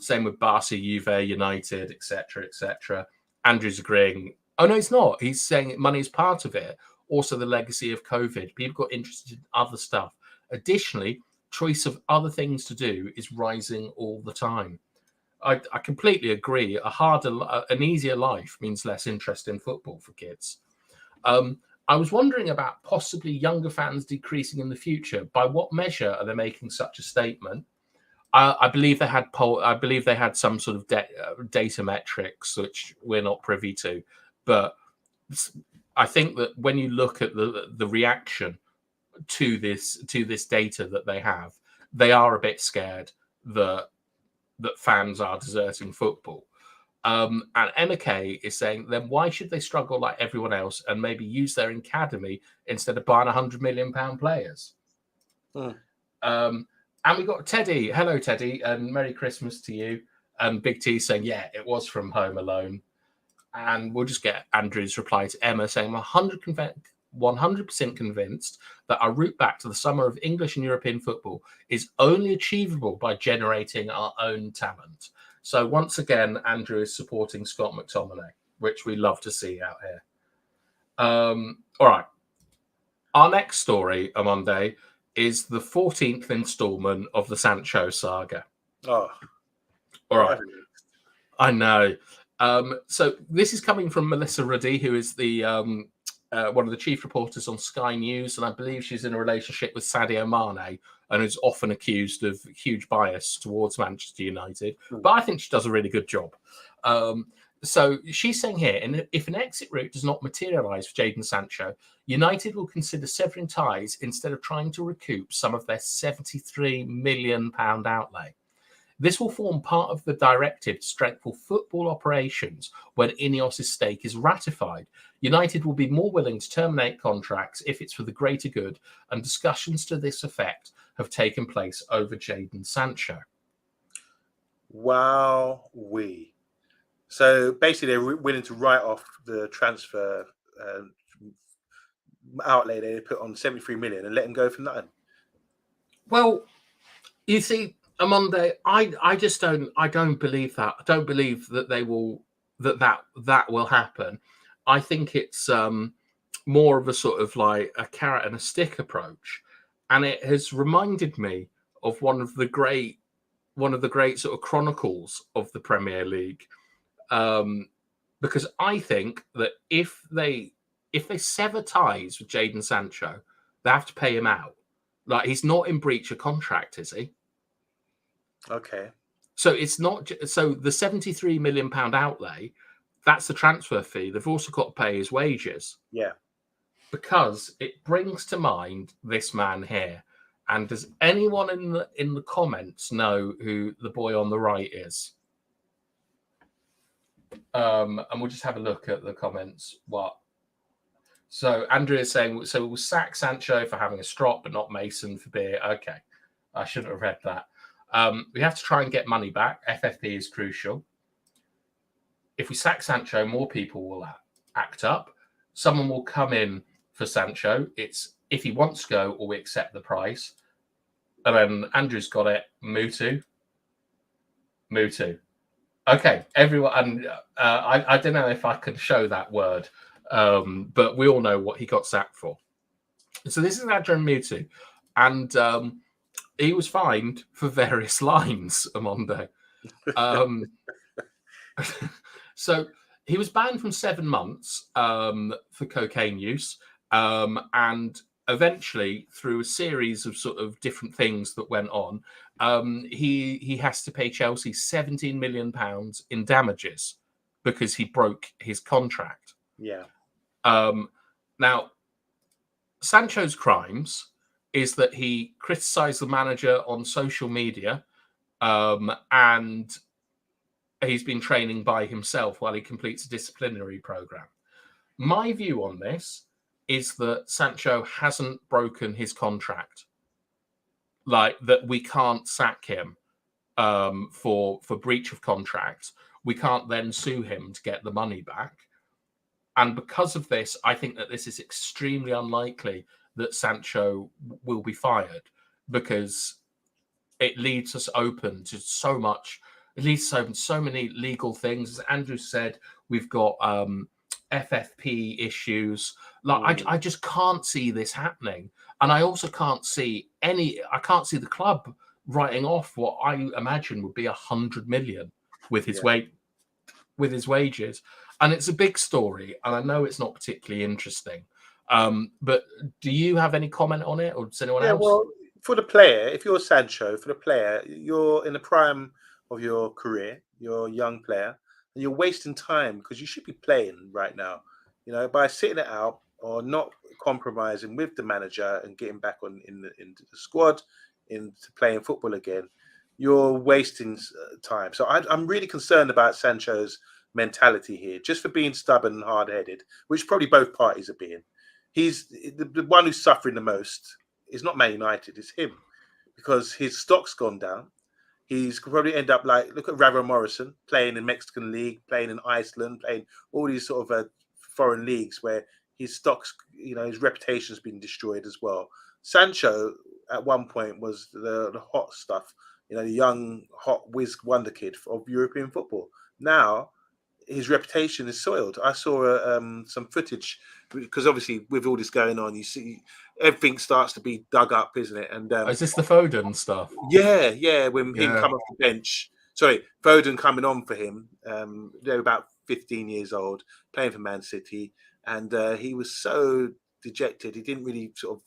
Same with Barca, Juve, United, etc., etc. Andrew's agreeing. Oh, no, he's not. He's saying money is part of it. Also, the legacy of COVID. People got interested in other stuff. Additionally, choice of other things to do is rising all the time. I completely agree. An easier life means less interest in football for kids. I was wondering about possibly younger fans decreasing in the future. By what measure are they making such a statement? I believe they had I believe they had some sort of data metrics which we're not privy to, but I think that when you look at the reaction to this data that they have, they are a bit scared that fans are deserting football. And MK is saying, then why should they struggle like everyone else and maybe use their academy instead of buying £100 million players? And we got Teddy. Hello, Teddy, and Merry Christmas to you. And Big T saying, yeah, it was from Home Alone. And we'll just get Andrew's reply to Emma saying, 100% convinced that our route back to the summer of English and European football is only achievable by generating our own talent. So once again, Andrew is supporting Scott McTominay, which we love to see out here. All right. Our next story on Monday is the 14th installment of the Sancho saga. Oh, all right. I know. So this is coming from Melissa Ruddy, who is the one of the chief reporters on Sky News, and I believe she's in a relationship with Sadio Mane and is often accused of huge bias towards Manchester United. But I think she does a really good job. So she's saying here, and if an exit route does not materialise for Jadon Sancho, United will consider severing ties instead of trying to recoup some of their £73 million outlay. This will form part of the directive to strengthen football operations when Ineos' stake is ratified. United will be more willing to terminate contracts if it's for the greater good, and discussions to this effect have taken place over Jadon Sancho. Wow-wee. So basically, they're willing to write off the transfer outlay they put on 73 million and let him go for nothing. Well, you see, Amonde, I just don't believe that. I don't believe that they will that will happen. I think it's more of a sort of like a carrot and a stick approach, and it has reminded me of one of the great sort of chronicles of the Premier League. Because I think that if they sever ties with Jadon Sancho, they have to pay him out. Like, he's not in breach of contract, is he? Okay. So it's not. So the £73 million outlay, that's the transfer fee. They've also got to pay his wages. Yeah. Because it brings to mind this man here. And does anyone in the comments know who the boy on the right is? And we'll just have a look at the comments. So Andrew is saying, so we'll sack Sancho for having a strop, but not Mason for beer. Okay, I shouldn't have read that. We have to try and get money back. FFP is crucial. if we sack Sancho, more people will act up. Someone will come in for Sancho. It's if he wants to go or we accept the price. And then Andrew's got it. Mutu. Okay, everyone. And I don't know if I can show that word, but we all know what he got sacked for. So this is Adrian Mutu, and he was fined for various lines, Amondo. So he was banned from 7 months for cocaine use, and eventually, through a series of sort of different things that went on, he has to pay Chelsea £17 million in damages because he broke his contract. Yeah. Now, Sancho's crimes is that he criticised the manager on social media, and he's been training by himself while he completes a disciplinary program. My view on this is that Sancho hasn't broken his contract, like that we can't sack him for breach of contract. We can't then sue him to get the money back. And because of this, I think that this is extremely unlikely that Sancho will be fired, because it leaves us open to so much. It leaves us open to so many legal things. As Andrew said, we've got FFP issues. Like I just can't see this happening, and I also can't see the club writing off what I imagine would be 100 million with his with his wages. And it's a big story, and I know it's not particularly interesting. But do you have any comment on it, or does anyone else? Well, for the player, if you're Sancho, for the player, you're in the prime of your career, you're a young player, and you're wasting time because you should be playing right now. You know, by sitting it out or not compromising with the manager and getting back into the squad, into playing football again, you're wasting time. So I'm really concerned about Sancho's mentality here, just for being stubborn and hard-headed, which probably both parties are being. He's the one who's suffering the most. Is not Man United, it's him, because his stock's gone down. He's could probably end up like, look at Ravel Morrison playing in Mexican League, playing in Iceland, playing all these sort of foreign leagues where his stock's, his reputation's been destroyed as well. Sancho at one point was the hot stuff, the young hot whiz wonder kid of European football. Now his reputation is soiled. I saw some footage, because obviously with all this going on, you see everything starts to be dug up, isn't it? And is this the Foden stuff? Yeah. When him come off the bench, Foden coming on for him. They're about 15 years old, playing for Man City, and he was so dejected. He didn't really sort of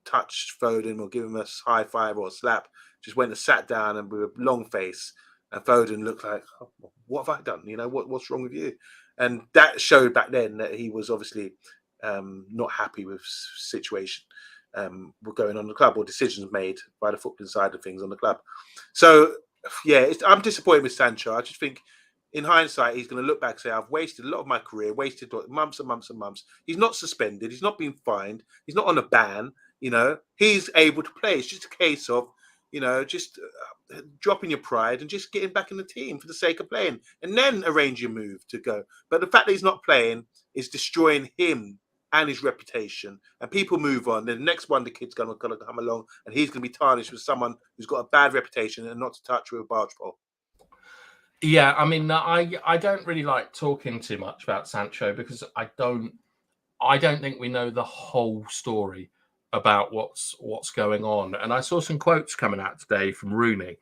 touch Foden or give him a high five or a slap. Just went and sat down and with a long face. And Foden looked like, oh, what have I done? What's wrong with you? And that showed back then that he was obviously not happy with situation going on in the club, or decisions made by the footballing side of things on the club. So, I'm disappointed with Sancho. I just think, in hindsight, he's going to look back and say, I've wasted a lot of my career, wasted months and months and months. He's not suspended. He's not been fined. He's not on a ban. He's able to play. It's just a case of, just dropping your pride and just getting back in the team for the sake of playing, and then arrange your move to go. But the fact that he's not playing is destroying him and his reputation, and people move on. Then the next wonder kid's going to come along, and he's going to be tarnished with someone who's got a bad reputation and not to touch with a barge pole. Yeah, I mean, I don't really like talking too much about Sancho, because I don't think we know the whole story about what's going on. And I saw some quotes coming out today from Rooney,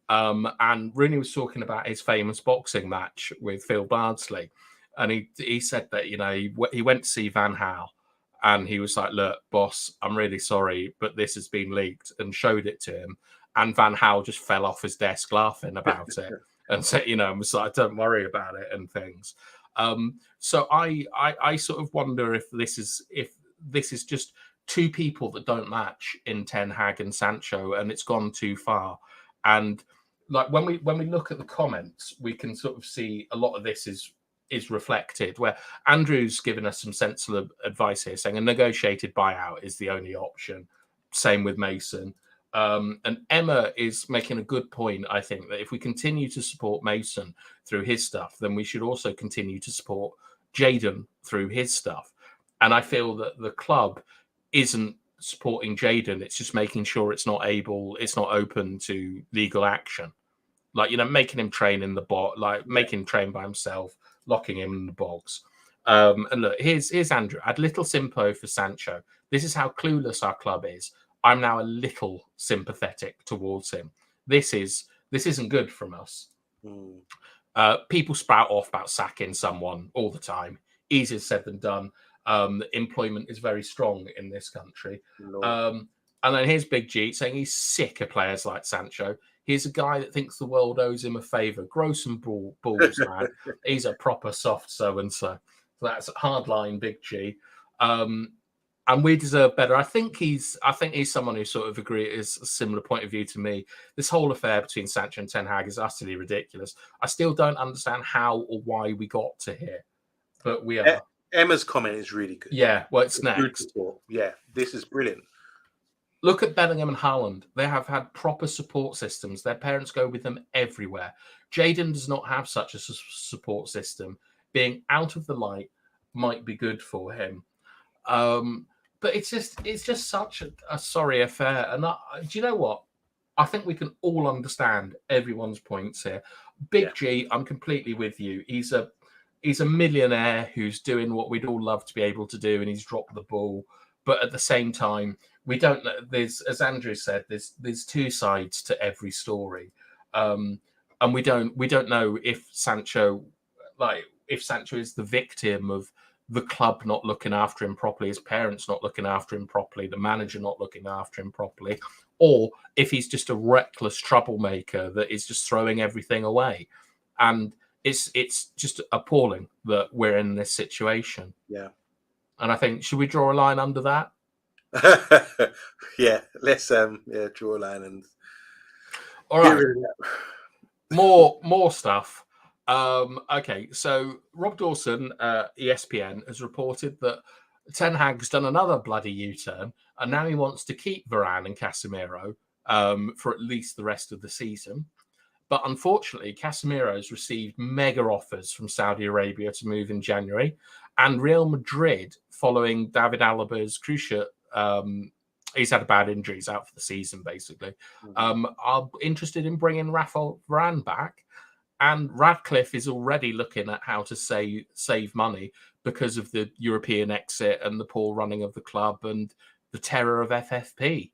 and Rooney was talking about his famous boxing match with Phil Bardsley, and he said that he went to see Van Gaal, and he was like, "Look, boss, I'm really sorry, but this has been leaked," and showed it to him, and Van Gaal just fell off his desk laughing about it, and said, was like, "Don't worry about it," and things. So I sort of wonder if this is just two people that don't match in Ten Hag and Sancho, and it's gone too far. And like when we look at the comments, we can sort of see a lot of this is reflected, where Andrew's given us some sensible advice here, saying a negotiated buyout is the only option. Same with Mason. And Emma is making a good point, I think, that if we continue to support Mason through his stuff, then we should also continue to support Jayden through his stuff. And I feel that the club isn't supporting Jayden. It's just making sure it's not open to legal action. Like, making him train in the bot, making him train by himself, locking him in the bogs. And look, here's Andrew. I had little sympathy for Sancho. This is how clueless our club is. I'm now a little sympathetic towards him. This isn't good from us. People spout off about sacking someone all the time. Easier said than done. Employment is very strong in this country. And then here's Big G saying he's sick of players like Sancho. He's a guy that thinks the world owes him a favour. Grow some balls, man. He's a proper soft so-and-so. So that's hardline Big G. And we deserve better. I think he's someone who sort of is a similar point of view to me. This whole affair between Sancho and Ten Hag is utterly ridiculous. I still don't understand how or why we got to here, but we are. Emma's comment is really good. Yeah, what's next? Yeah, this is brilliant. Look at Bellingham and Haaland. They have had proper support systems. Their parents go with them everywhere. Jayden does not have such a support system. Being out of the light might be good for him. But it's just such a sorry affair. And do you know what? I think we can all understand everyone's points here. Big G, I'm completely with you. He's a millionaire who's doing what we'd all love to be able to do, and he's dropped the ball. But at the same time, we don't know. As Andrew said, there's two sides to every story, and we don't know if Sancho is the victim of the club not looking after him properly, his parents not looking after him properly, the manager not looking after him properly, or if he's just a reckless troublemaker that is just throwing everything away. And it's just appalling that we're in this situation. Yeah. And I think, should we draw a line under that? Yeah, let's draw a line and all right. More stuff. Okay, so Rob Dawson, ESPN, has reported that Ten Hag's done another bloody U-turn, and now he wants to keep Varane and Casemiro for at least the rest of the season. But unfortunately, Casemiro has received mega offers from Saudi Arabia to move in January, and Real Madrid, following David Alaba's cruciate, he's had a bad injury, he's out for the season, basically, are interested in bringing Rafael Varane back. And Radcliffe is already looking at how to save money because of the European exit and the poor running of the club and the terror of FFP.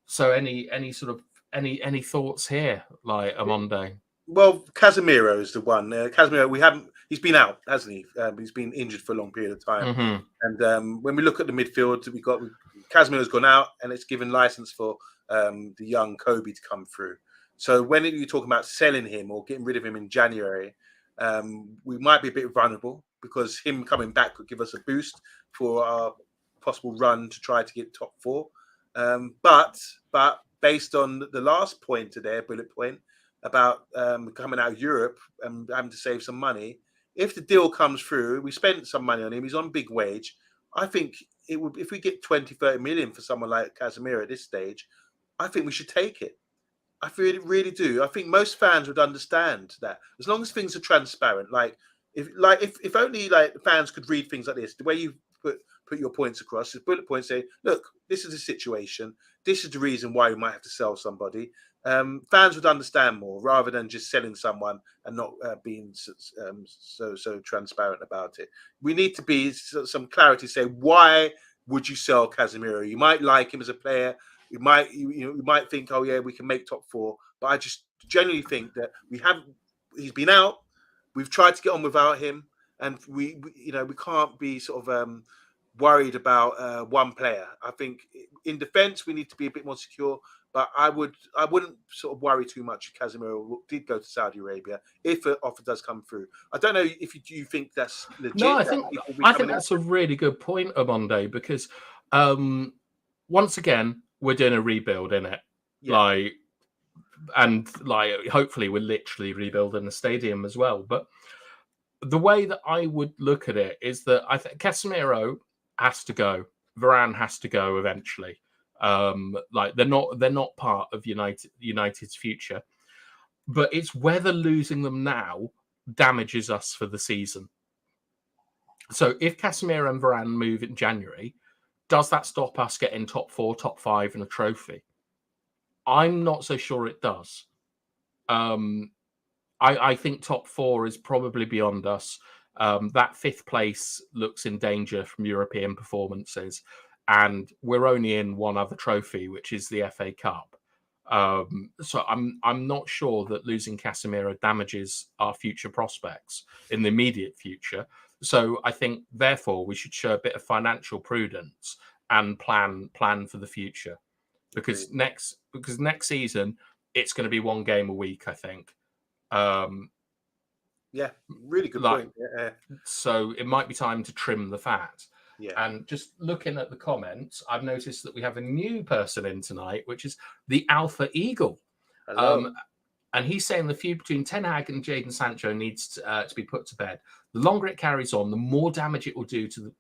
So any thoughts here, like Amonde? Well, Casemiro is the one. Casemiro, he's been out, hasn't he? He's been injured for a long period of time. Mm-hmm. And when we look at the midfield, Casemiro's gone out, and it's given license for the young Kobe to come through. So when you talk about selling him or getting rid of him in January, we might be a bit vulnerable because him coming back could give us a boost for our possible run to try to get top four. But based on the last point today, bullet point about coming out of Europe and having to save some money, if the deal comes through, we spent some money on him, he's on big wage. I think it would, if we get 20, 30 million for someone like Casemiro at this stage, I think we should take it. I really do. I think most fans would understand that as long as things are transparent. If only fans could read things like this, the way you put your points across, is bullet points say, look, this is the situation. This is the reason why we might have to sell somebody. Fans would understand more rather than just selling someone and not being so transparent about it. We need to be some clarity. Say, why would you sell Casemiro? You might like him as a player. You might think, oh yeah, we can make top four, but I just genuinely think that he's been out. We've tried to get on without him, and we can't be sort of worried about one player. I think in defence we need to be a bit more secure, but I wouldn't sort of worry too much if Casemiro did go to Saudi Arabia if an offer does come through. I don't know if you think that's legit. No, I think that's a really good point, Amonde, because once again, we're doing a rebuild, innit? Yeah. Hopefully we're literally rebuilding the stadium as well. But the way that I would look at it is that I think Casemiro has to go. Varane has to go eventually. Like they're not part of United's future. But it's whether losing them now damages us for the season. So if Casemiro and Varane move in January, does that stop us getting top 4, top 5 and a trophy? I'm not so sure it does. I think top 4 is probably beyond us. That 5th place looks in danger from European performances, and we're only in one other trophy, which is the FA Cup. So I'm not sure that losing Casemiro damages our future prospects in the immediate future. So I think, therefore, we should show a bit of financial prudence and plan for the future, because next season it's going to be one game a week, I think. Yeah, really good point. Yeah. So it might be time to trim the fat. Yeah. And just looking at the comments, I've noticed that we have a new person in tonight, which is the Alpha Eagle. Hello. And he's saying the feud between Ten Hag and Jadon Sancho needs to be put to bed. The longer it carries on, the more damage it will do to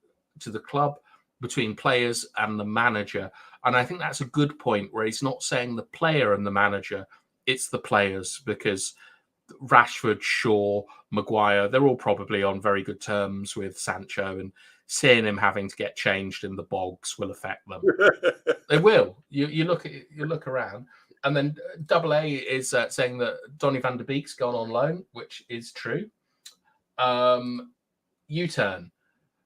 the club, between players and the manager. And I think that's a good point, where he's not saying the player and the manager, it's the players, because Rashford, Shaw, Maguire, they're all probably on very good terms with Sancho, and seeing him having to get changed in the bogs will affect them. They will. You look around, and then Double A is saying that Donny van der Beek's gone on loan, which is true. U-turn.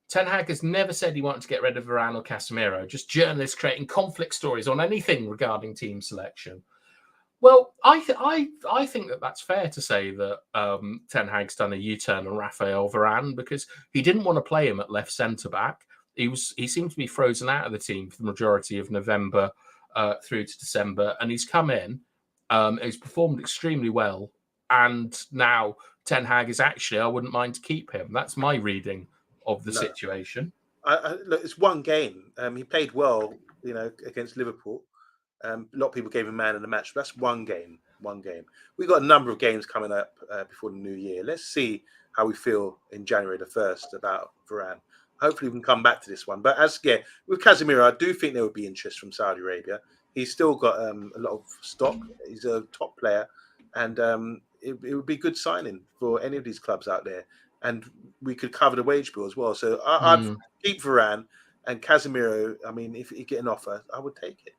Ten Hag has never said he wanted to get rid of Varane or Casemiro, just journalists creating conflict stories on anything regarding team selection. Well, I think that that's fair to say that Ten Hag's done a U-turn on Raphael Varane, because he didn't want to play him at left centre-back. He seemed to be frozen out of the team for the majority of November through to December, and he's come in. He's performed extremely well, and now Ten Hag is actually, I wouldn't mind to keep him. That's my reading of the situation. Look, it's one game. He played well, against Liverpool. A lot of people gave him man of the match. But that's one game. We've got a number of games coming up before the new year. Let's see how we feel in January the 1st about Varane. Hopefully we can come back to this one. But with Casemiro, I do think there would be interest from Saudi Arabia. He's still got a lot of stock. He's a top player. And it would be a good signing for any of these clubs out there. And we could cover the wage bill as well. So I'd keep Varane, and Casemiro. I mean, if you get an offer, I would take it.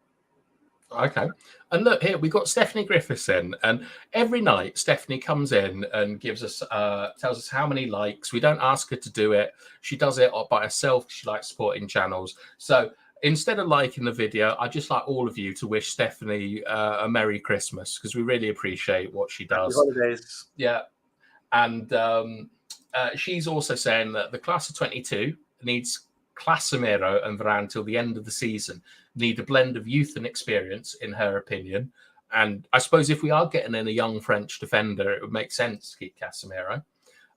Okay. And look, here we've got Stephanie Griffiths in, and every night Stephanie comes in and gives us tells us how many likes. We don't ask her to do it. She does it by herself. She likes supporting channels. So instead of liking the video, I just like all of you to wish Stephanie a Merry Christmas, because we really appreciate what she does. Happy holidays. Yeah. And she's also saying that the class of 22 needs Casemiro and Varane till the end of the season. Need a blend of youth and experience, in her opinion. And I suppose if we are getting in a young French defender, it would make sense to keep Casemiro.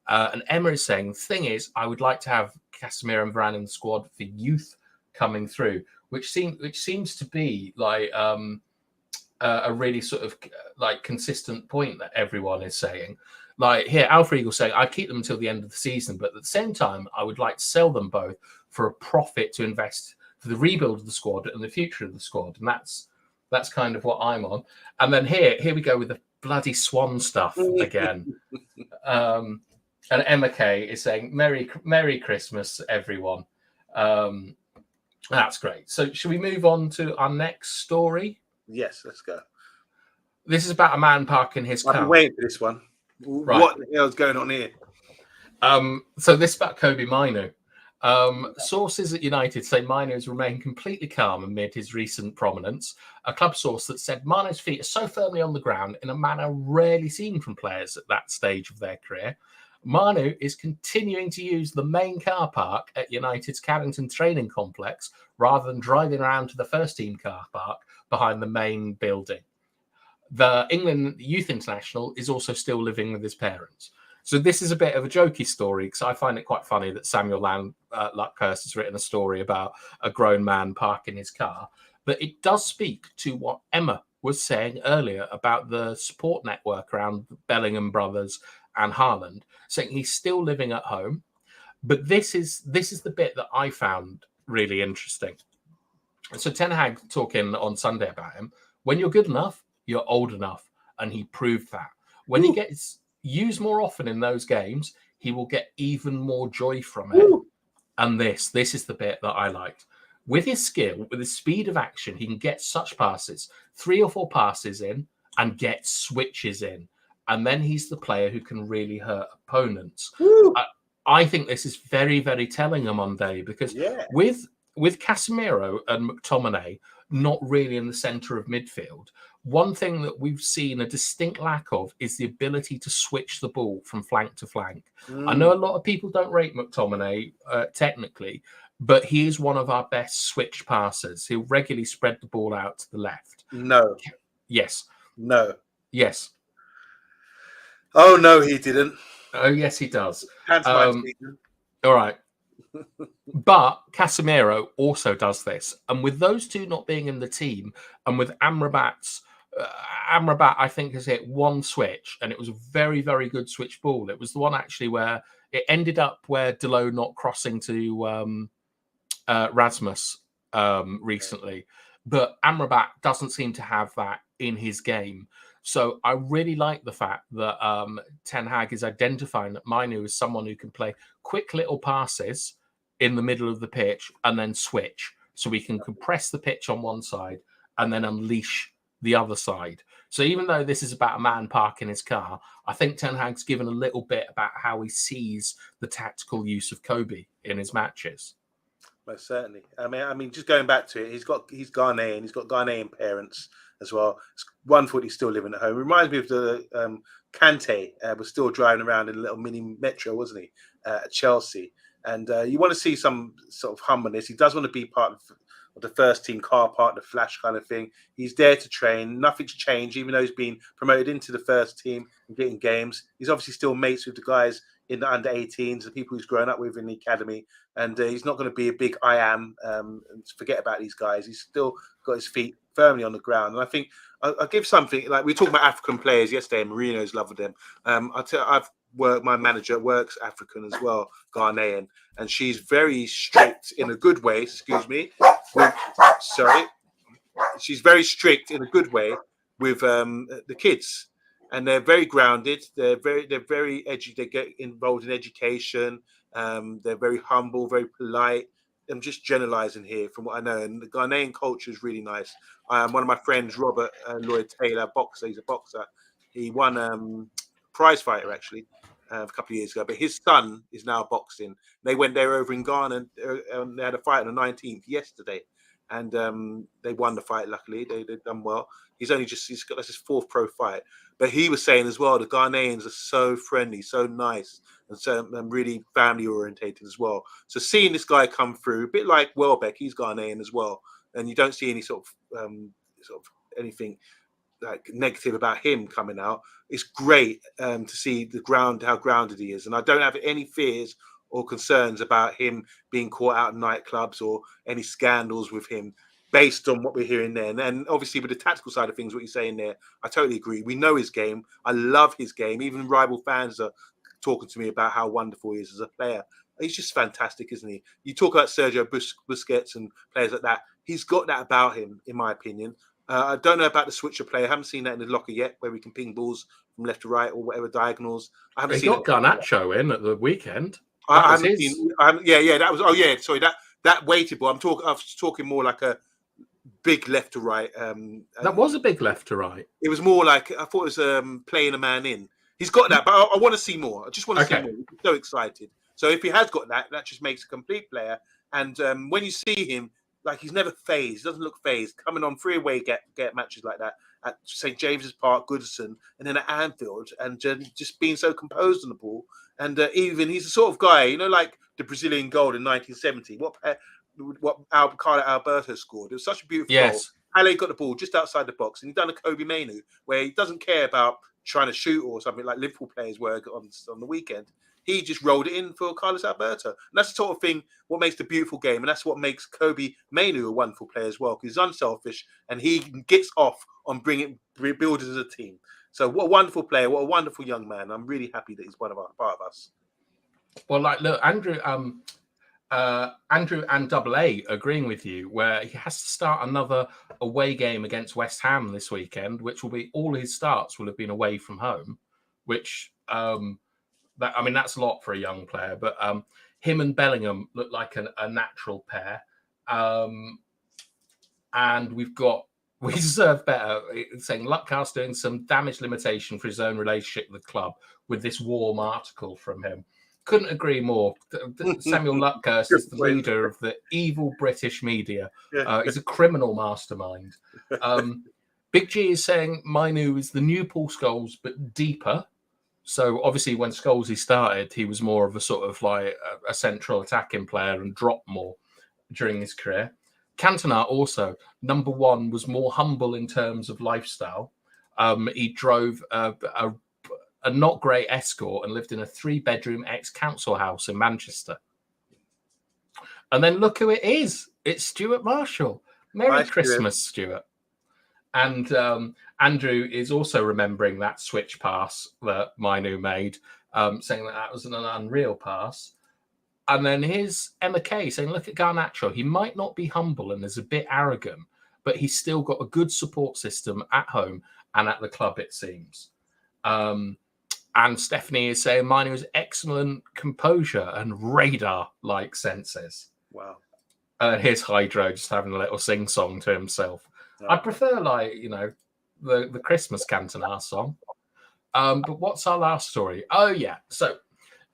And Emma is saying, the thing is, I would like to have Casemiro and Varane in the squad for youth coming through, which seems to be like a really sort of like consistent point that everyone is saying. Like here, Alpha Eagle saying, I keep them until the end of the season, but at the same time, I would like to sell them both for a profit to invest for the rebuild of the squad and the future of the squad. And that's kind of what I'm on. And then here we go with the bloody Swan stuff again. And Emma K is saying, Merry Christmas, everyone. That's great. So should we move on to our next story? Yes, let's go. This is about a man parking his car. I've been waiting for this one. Right. What the hell is going on here? So this is about Kobe Minu. Sources at United say Minu has remained completely calm amid his recent prominence. A club source that said Manu's feet are so firmly on the ground in a manner rarely seen from players at that stage of their career. Manu is continuing to use the main car park at United's Carrington training complex rather than driving around to the first team car park behind the main building. The England youth international is also still living with his parents. So this is a bit of a jokey story, because I find it quite funny that Samuel Luckhurst has written a story about a grown man parking his car. But it does speak to what Emma was saying earlier about the support network around Bellingham brothers and Haaland, saying he's still living at home. But this is the bit that I found really interesting. So Ten Hag talking on Sunday about him. When you're good enough, you're old enough, and he proved that. When he gets used more often in those games, he will get even more joy from it. And this is the bit that I liked. With his skill, with his speed of action, he can get such passes, 3 or 4 passes in, and get switches in. And then he's the player who can really hurt opponents. I think this is very, very telling on Monday because with Casemiro and McTominay not really in the centre of midfield, one thing that we've seen a distinct lack of is the ability to switch the ball from flank to flank. I know a lot of people don't rate McTominay technically, but he is one of our best switch passers. He'll regularly spread the ball out to the left. No. Yes. No. Yes. Oh, no, he didn't. Oh, yes, he does. All right. But Casemiro also does this. And with those two not being in the team, and with Amrabat, I think, has hit one switch, and it was a very, very good switch ball. It was the one actually where it ended up where Delo not crossing to Rasmus recently. But Amrabat doesn't seem to have that in his game. So I really like the fact that Ten Hag is identifying that Mainu is someone who can play quick little passes in the middle of the pitch and then switch. So we can compress the pitch on one side and then unleash the other side. So even though this is about a man parking his car, I think Ten Hag's given a little bit about how he sees the tactical use of Kobe in his matches. Most certainly. I mean, just going back to it, he's Ghanaian. He's got Ghanaian parents as well. It's wonderful he's still living at home. It reminds me of the Kante was still driving around in a little mini metro, wasn't he, at Chelsea? And you want to see some sort of humbleness. He does want to be part of the first team car park, the flash kind of thing. He's there to train. Nothing's changed, even though he's been promoted into the first team and getting games. He's obviously still mates with the guys in the under 18s, the people he's grown up with in the academy. And he's not going to be a big I am and forget about these guys. He's still got his feet firmly on the ground. And I think I'll give something, like we were talking about African players yesterday, and Marino's loved them. My manager works African as well, Ghanaian, and she's very strict in a good way. She's very strict in a good way with the kids, and they're very grounded. They're very edgy. They get involved in education. They're very humble, very polite. I'm just generalizing here from what I know, and the Ghanaian culture is really nice. One of my friends, Robert Lloyd Taylor, boxer. He's a boxer. He won prize fighter actually a couple of years ago, but his son is now boxing. They went there over in Ghana and they had a fight on the 19th yesterday, and they won the fight. Luckily, they've done well. He's got his 4th pro fight, but he was saying as well, the Ghanaians are so friendly, so nice, and so really family orientated as well. So seeing this guy come through, a bit like Welbeck, he's Ghanaian as well, and you don't see any sort of anything like negative about him coming out. It's great to see how grounded he is, and I don't have any fears or concerns about him being caught out in nightclubs or any scandals with him based on what we're hearing there. And then obviously with the tactical side of things, what you're saying there, I totally agree. We know his game. I love his game. Even rival fans are talking to me about how wonderful he is as a player. He's just fantastic, isn't he? You talk about Sergio Busquets and players like that. He's got that about him, in my opinion. I don't know about the switcher play. I haven't seen that in the locker yet, where we can ping balls from left to right or whatever diagonals. I haven't seen. He got Garnacho in at the weekend. I haven't seen. That was. Oh yeah, sorry. That weighted ball. I was talking more like a big left to right. That was a big left to right. It was more like, I thought it was playing a man in. He's got that, but I want to see more. I just want to see more. I'm so excited. So if he has got that, that just makes a complete player. And when you see him, like, he's never phased. He doesn't look phased. Coming on 3 away get matches like that at St. James's Park, Goodison, and then at Anfield, and just being so composed on the ball. And even he's the sort of guy, like the Brazilian goal in 1970. What Carlos Alberto scored. It was such a beautiful goal. Halle got the ball just outside the box, and he done a Kobe Mainu where he doesn't care about trying to shoot or something like Liverpool players were on the weekend. He just rolled it in for Carlos Alberto. And that's the sort of thing, what makes the beautiful game. And that's what makes Kobe Mainu a wonderful player as well, because he's unselfish and he gets off on building as a team. So what a wonderful player, what a wonderful young man. I'm really happy that he's part of us. Well, look, Andrew, Andrew and Double A agreeing with you, where he has to start another away game against West Ham this weekend, which will be all his starts will have been away from home, which that's a lot for a young player. But him and Bellingham look like a natural pair, and we deserve better. Saying Lutcast doing some damage limitation for his own relationship with the club with this warm article from him. Couldn't agree more. Samuel Lutcurst is the leader of the evil British media. He's a criminal mastermind. Big G is saying Mainu is the new Paul Scholes, but deeper. So obviously when Scholesy started, he was more of a sort of like a central attacking player and dropped more during his career. Cantona also, number one, was more humble in terms of lifestyle. He drove a not great Escort and lived in a 3-bedroom ex-council house in Manchester. And then look who it is. It's Stuart Marshall. Merry Christmas, Stuart. And Andrew is also remembering that switch pass that Mainu made, saying that was an unreal pass. And then here's Emma Kay saying, look at Garnacho. He might not be humble and is a bit arrogant, but he's still got a good support system at home and at the club, it seems. And Stephanie is saying Mainu has excellent composure and radar-like senses. Wow. Here's Hydro just having a little sing-song to himself. I prefer, the Christmas Cantona song. But what's our last story? Oh, yeah. So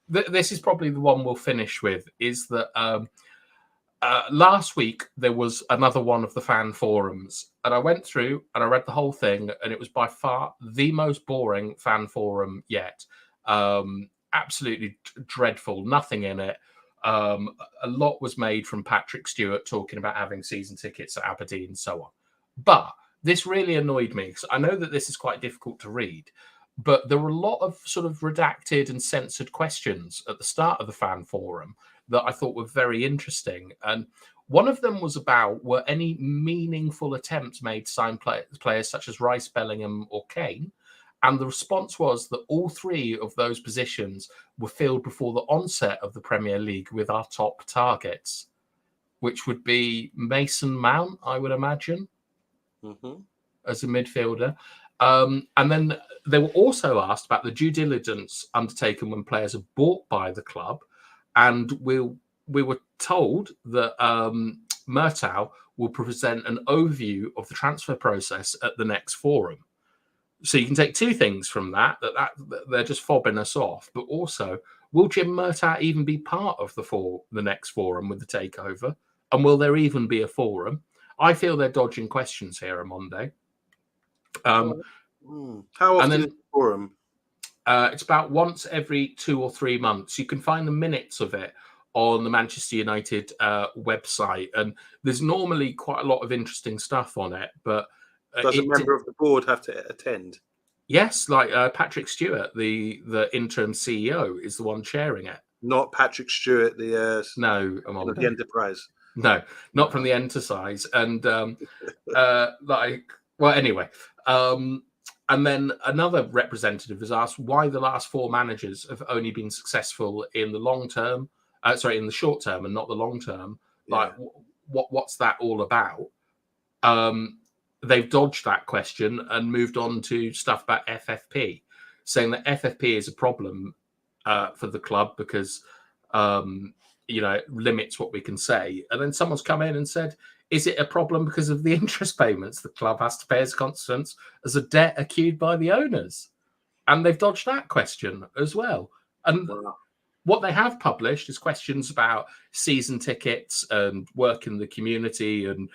this is probably the one we'll finish with, is that last week there was another one of the fan forums. And I went through and I read the whole thing, and it was by far the most boring fan forum yet. Absolutely dreadful. Nothing in it. A lot was made from Patrick Stewart talking about having season tickets at Aberdeen and so on. But this really annoyed me because I know that this is quite difficult to read, but there were a lot of sort of redacted and censored questions at the start of the fan forum that I thought were very interesting. And one of them was about, were any meaningful attempts made to sign players such as Rice, Bellingham or Kane? And the response was that all three of those positions were filled before the onset of the Premier League with our top targets, which would be Mason Mount, I would imagine, as a midfielder. And then they were also asked about the due diligence undertaken when players are bought by the club. And we were told that Murtow will present an overview of the transfer process at the next forum. So you can take two things from that they're just fobbing us off. But also, will Jim Murtow even be part of the next forum with the takeover? And will there even be a forum? I feel they're dodging questions here, Amonde. How often is the forum? It's about once every 2 or 3 months. You can find the minutes of it on the Manchester United website, and there's normally quite a lot of interesting stuff on it. But does a member of the board have to attend? Yes, like Patrick Stewart, the interim CEO, is the one chairing it. Not Patrick Stewart, the Enterprise. No, not from the Enterprise. And anyway. And then another representative was asked why the last 4 managers have only been successful in the in the short term and not the long term. Like, what's that all about? They've dodged that question and moved on to stuff about FFP, saying that FFP is a problem for the club because, it limits what we can say. And then someone's come in and said, is it a problem because of the interest payments the club has to pay as a consequence as a debt accrued by the owners? And they've dodged that question as well. And what they have published is questions about season tickets and work in the community and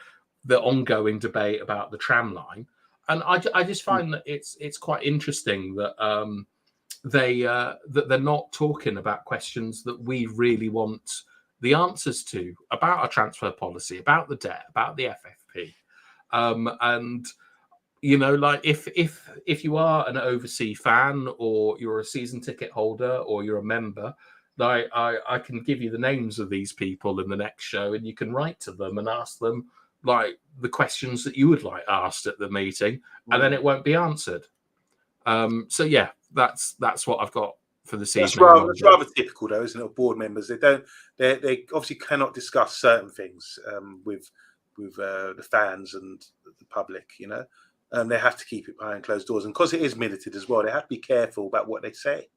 the ongoing debate about the tram line. And I just find that it's quite interesting that that they're not talking about questions that we really want the answers to, about our transfer policy, about the debt, about the FFP. And if you are an overseas fan or you're a season ticket holder or you're a member, I can give you the names of these people in the next show, and you can write to them and ask them like the questions that you would like asked at the meeting, and then it won't be answered. So yeah, that's what I've got for this That's evening. That's rather typical, though, isn't it? Board members, they obviously cannot discuss certain things with the fans and the public. They have to keep it behind closed doors, and because it is militant as well, they have to be careful about what they say.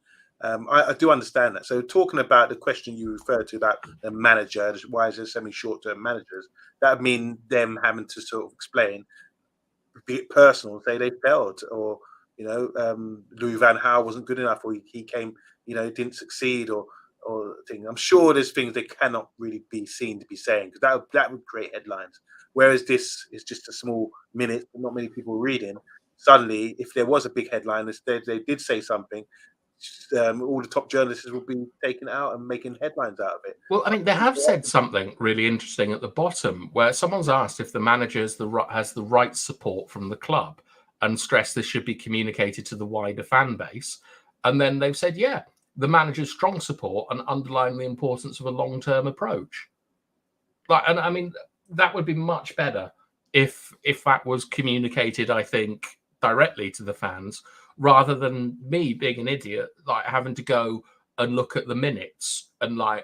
I do understand that. So, talking about the question you referred to about the manager, why is there so many short-term managers? That would mean them having to sort of explain, be it personal, say they failed, or Louis van Gaal wasn't good enough, or he came, didn't succeed, or thing. I'm sure there's things they cannot really be seen to be saying, because that would create headlines. Whereas this is just a small minute, not many people reading. Suddenly, if there was a big headline, they did say something, all the top journalists will be taken out and making headlines out of it. Well, I mean, they have said something really interesting at the bottom, where someone's asked if the manager has the right support from the club, and stressed this should be communicated to the wider fan base. And then they've said, yeah, the manager's strong support, and underline the importance of a long-term approach. And I mean, that would be much better if that was communicated, I think, directly to the fans, rather than me being an idiot, having to go and look at the minutes. And I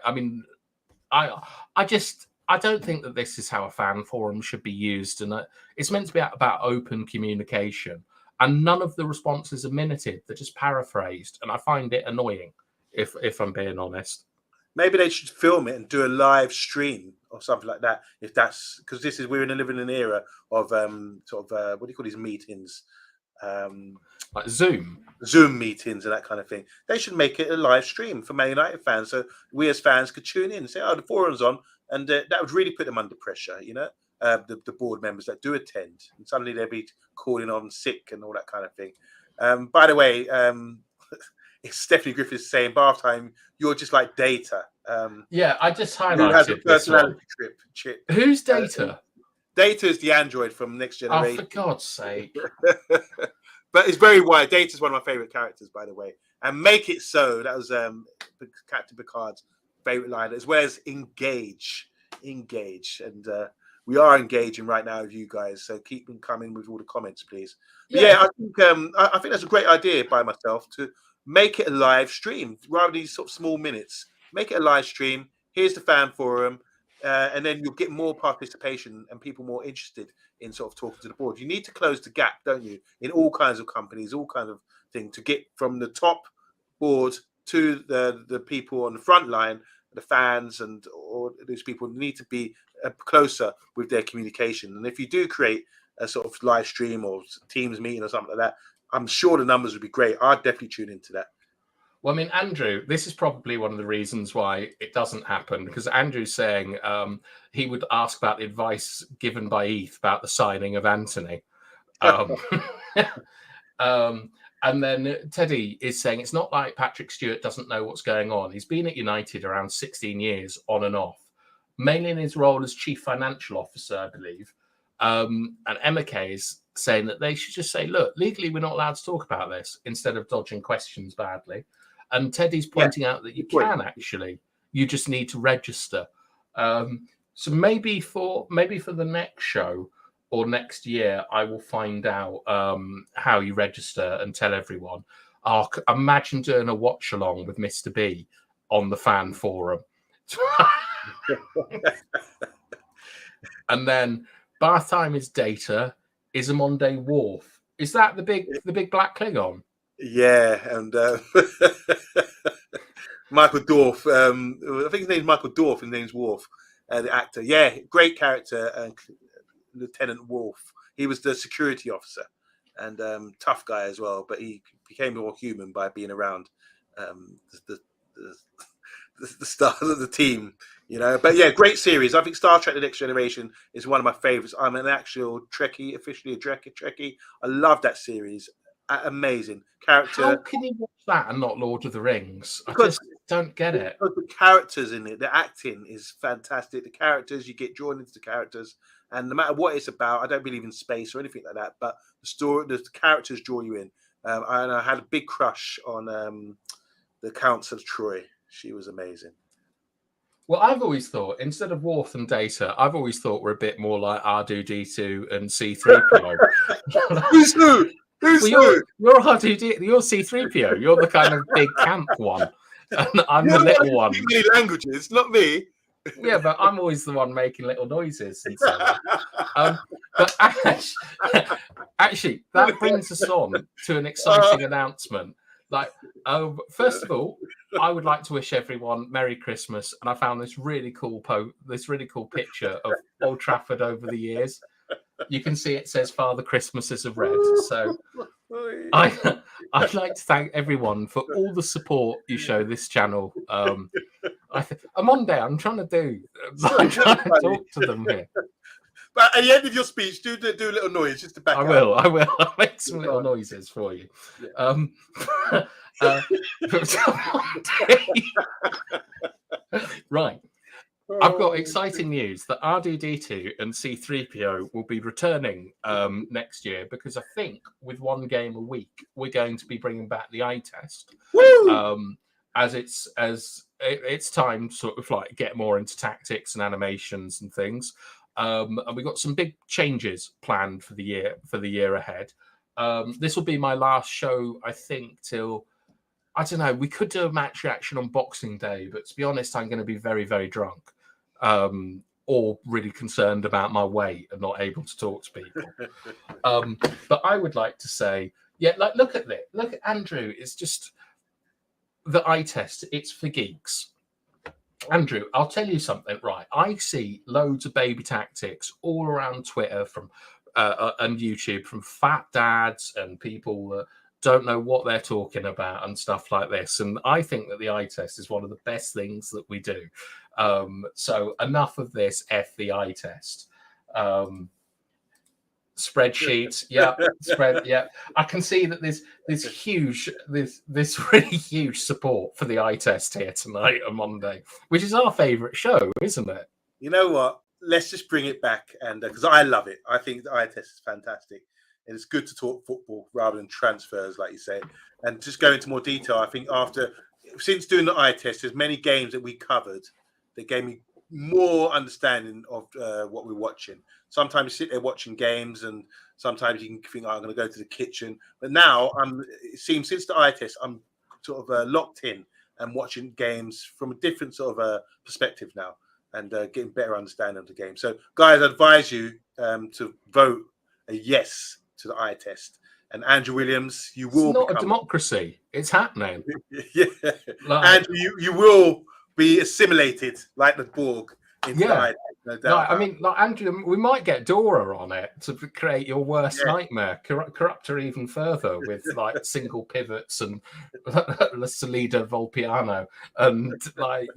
don't think that this is how a fan forum should be used. And it's meant to be about open communication. And none of the responses are minuted; they're just paraphrased. And I find it annoying, if I'm being honest. Maybe they should film it and do a live stream or something like that. If that's because we're living in an era of what do you call these meetings? Like Zoom meetings and that kind of thing. They should make it a live stream for Man United fans, so we as fans could tune in and say, "Oh, the forum's on," and that would really put them under pressure. The board members that do attend, and suddenly they'll be calling on sick and all that kind of thing. By the way, it's Stephanie Griffiths saying, "Bath time, you're just like Data." Yeah, I just highlighted personality chip. Who's Data? Data is the android from Next Generation. Oh, for God's sake! But it's very wide. Data is one of my favorite characters, by the way. And make it so. That was Captain Picard's favorite line, as well as engage. And we are engaging right now with you guys, so keep them coming with all the comments, please. Yeah, I think that's a great idea by myself to make it a live stream rather than these sort of small minutes. Make it a live stream. Here's the fan forum, and then you'll get more participation and people more interested in sort of talking to the board. You need to close the gap, don't you, in all kinds of companies, all kinds of things, to get from the top board to the people on the front line, the fans, and all those people need to be closer with their communication. And if you do create a sort of live stream or Teams meeting or something like that, I'm sure the numbers would be great. I'd definitely tune into that. Well, I mean, Andrew, this is probably one of the reasons why it doesn't happen, because Andrew's saying he would ask about the advice given by Heath about the signing of Anthony. And then Teddy is saying it's not like Patrick Stewart doesn't know what's going on. He's been at United around 16 years on and off, mainly in his role as chief financial officer, I believe. And Emma Kay is saying that they should just say, look, legally, we're not allowed to talk about this, instead of dodging questions badly. And Teddy's pointing out that you can actually, you just need to register. So maybe for the next show or next year, I will find out how you register and tell everyone. Imagine doing a watch along with Mr. B on the fan forum. And then Bath time is Data, Isamonde Worf. Is that the big black Klingon? Yeah, and Michael Dorff. I think his name's Michael Dorff. His name's Worf, the actor. Yeah, great character, Lieutenant Worf. He was the security officer and tough guy as well. But he became more human by being around the stars of the team. But yeah, great series. I think Star Trek: The Next Generation is one of my favorites. I'm an actual Trekkie, officially a Trekkie. I love that series. Amazing character. How can you watch that and not Lord of the Rings? I just don't get it. The characters in it, the acting is fantastic. The characters, you get drawn into the characters, and no matter what it's about, I don't believe in space or anything like that, but the story, the characters draw you in. And I had a big crush on the Countess of Troy. She was amazing. Well, I've always thought, instead of Worf and Data, I've always thought we're a bit more like R2-D2 and C3PO. Who's who? Who's Well, you're R2D, you're C3PO. You're the kind of big camp one, and I'm the little one. Many languages, not me. Yeah, but I'm always the one making little noises and so on. But actually, that brings us on to an exciting announcement. Like, first of all, I would like to wish everyone Merry Christmas, and I found this really cool picture of Old Trafford over the years. You can see it says "Father Christmas is a red." So I'd like to thank everyone for all the support you show this channel. I'm on there. I'm trying to talk to them here. But at the end of your speech, do a little noise just to back I will. I'll make some little noises for you. Right. I've got exciting news that R2D2 and C3PO will be returning next year, because I think with one game a week, we're going to be bringing back the eye test. As it's time to sort of like get more into tactics and animations and things. And we've got some big changes planned for the year ahead. This will be my last show, I think, till, I don't know, we could do a match reaction on Boxing Day, but to be honest, I'm going to be very, very drunk. Or really concerned about my weight and not able to talk to people. But I would like to say, yeah, like look at Andrew. It's just the eye test. It's for geeks. Andrew, I'll tell you something, right? I see loads of baby tactics all around Twitter and YouTube from fat dads and people that don't know what they're talking about and stuff like this. And I think that the eye test is one of the best things that we do. So enough of this the eye test. Spreadsheets, yeah. I can see that there's this really huge support for the eye test here tonight on Monday, which is our favourite show, isn't it? You know what? Let's just bring it back, and because I love it. I think the eye test is fantastic. And it's good to talk football rather than transfers, like you say. And just go into more detail. I think since doing the eye test, there's many games that we covered that gave me more understanding of what we're watching. Sometimes you sit there watching games, and sometimes you can think, I'm going to go to the kitchen. But now, it seems since the eye test, I'm sort of locked in and watching games from a different sort of perspective now, and getting better understanding of the game. So, guys, I advise you to vote a yes to the eye test. And Andrew Williams, you will. It's not a democracy. It's happening. Yeah, Andrew, you will be assimilated like the Borg into the eye test. No doubt. I mean, like Andrew, we might get Dora on it to create your worst nightmare, corrupt her even further with like single pivots and La Salida Volpiano, and like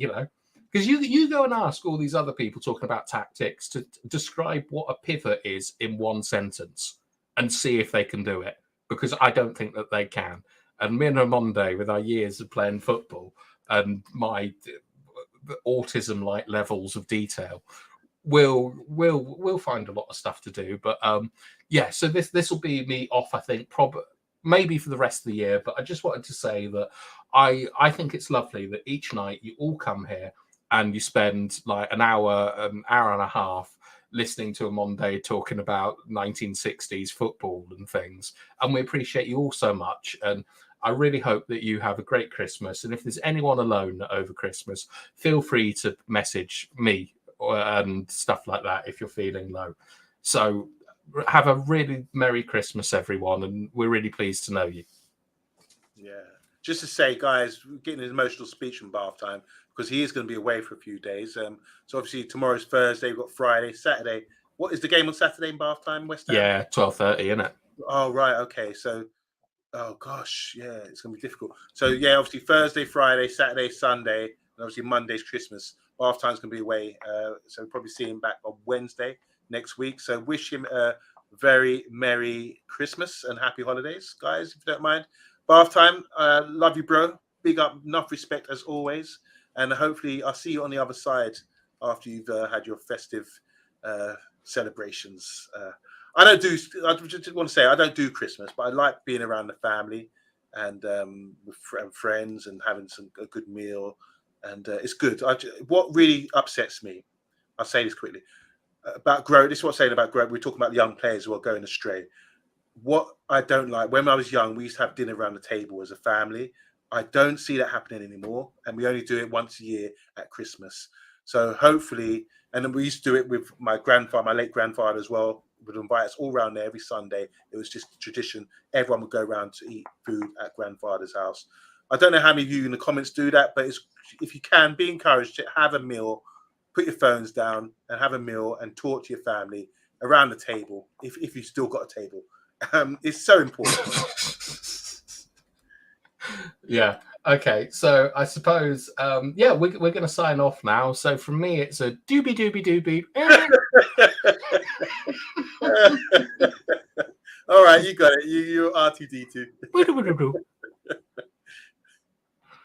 because you go and ask all these other people talking about tactics to describe what a pivot is in one sentence and see if they can do it, because I don't think that they can. And me and Ramonde, with our years of playing football and my autism-like levels of detail, we'll find a lot of stuff to do. But so this will be me off, I think, maybe for the rest of the year. But I just wanted to say that I think it's lovely that each night you all come here and you spend like an hour and a half listening to a Monday talking about 1960s football and things, and we appreciate you all so much. And I really hope that you have a great Christmas. And if there's anyone alone over Christmas, feel free to message me and stuff like that if you're feeling low. So have a really Merry Christmas, everyone, and we're really pleased to know you. Yeah. Just to say, guys, we're getting an emotional speech from Bath Time, because he is going to be away for a few days. So obviously tomorrow's Thursday, we've got Friday, Saturday. What is the game on Saturday in Bath Time, West Ham? Yeah, 12:30, isn't it? Oh, right. Okay. So, oh, gosh. Yeah, it's going to be difficult. So, yeah, obviously Thursday, Friday, Saturday, Sunday, and obviously Monday's Christmas. Bath Time's going to be away. So we'll probably see him back on Wednesday next week. So wish him a very Merry Christmas and Happy Holidays, guys, if you don't mind. Bath Time, love you, bro. Big up, enough respect as always. And hopefully I'll see you on the other side after you've had your festive celebrations. I just want to say, I don't do Christmas, but I like being around the family and with friends and having a good meal. And it's good. What really upsets me, I'll say this quickly, about growth. This is what I'm saying about growth. We're talking about the young players who are going astray. what I don't like, when I was young, we used to have dinner around the table as a family. I don't see that happening anymore, and we only do it once a year at Christmas. So hopefully, and then we used to do it with my grandfather, my late grandfather as well, would invite us all around there every Sunday. It was just a tradition. Everyone would go around to eat food at grandfather's house. I don't know how many of you in the comments do that, but if you can, be encouraged to have a meal, put your phones down and have a meal and talk to your family around the table, if you've still got a table. It's so important. Yeah. Okay. So I suppose, we're going to sign off now. So from me, it's a doobie doobie doobie. All right, you got it. You're R2D2.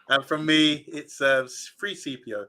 And from me, it's free CPO.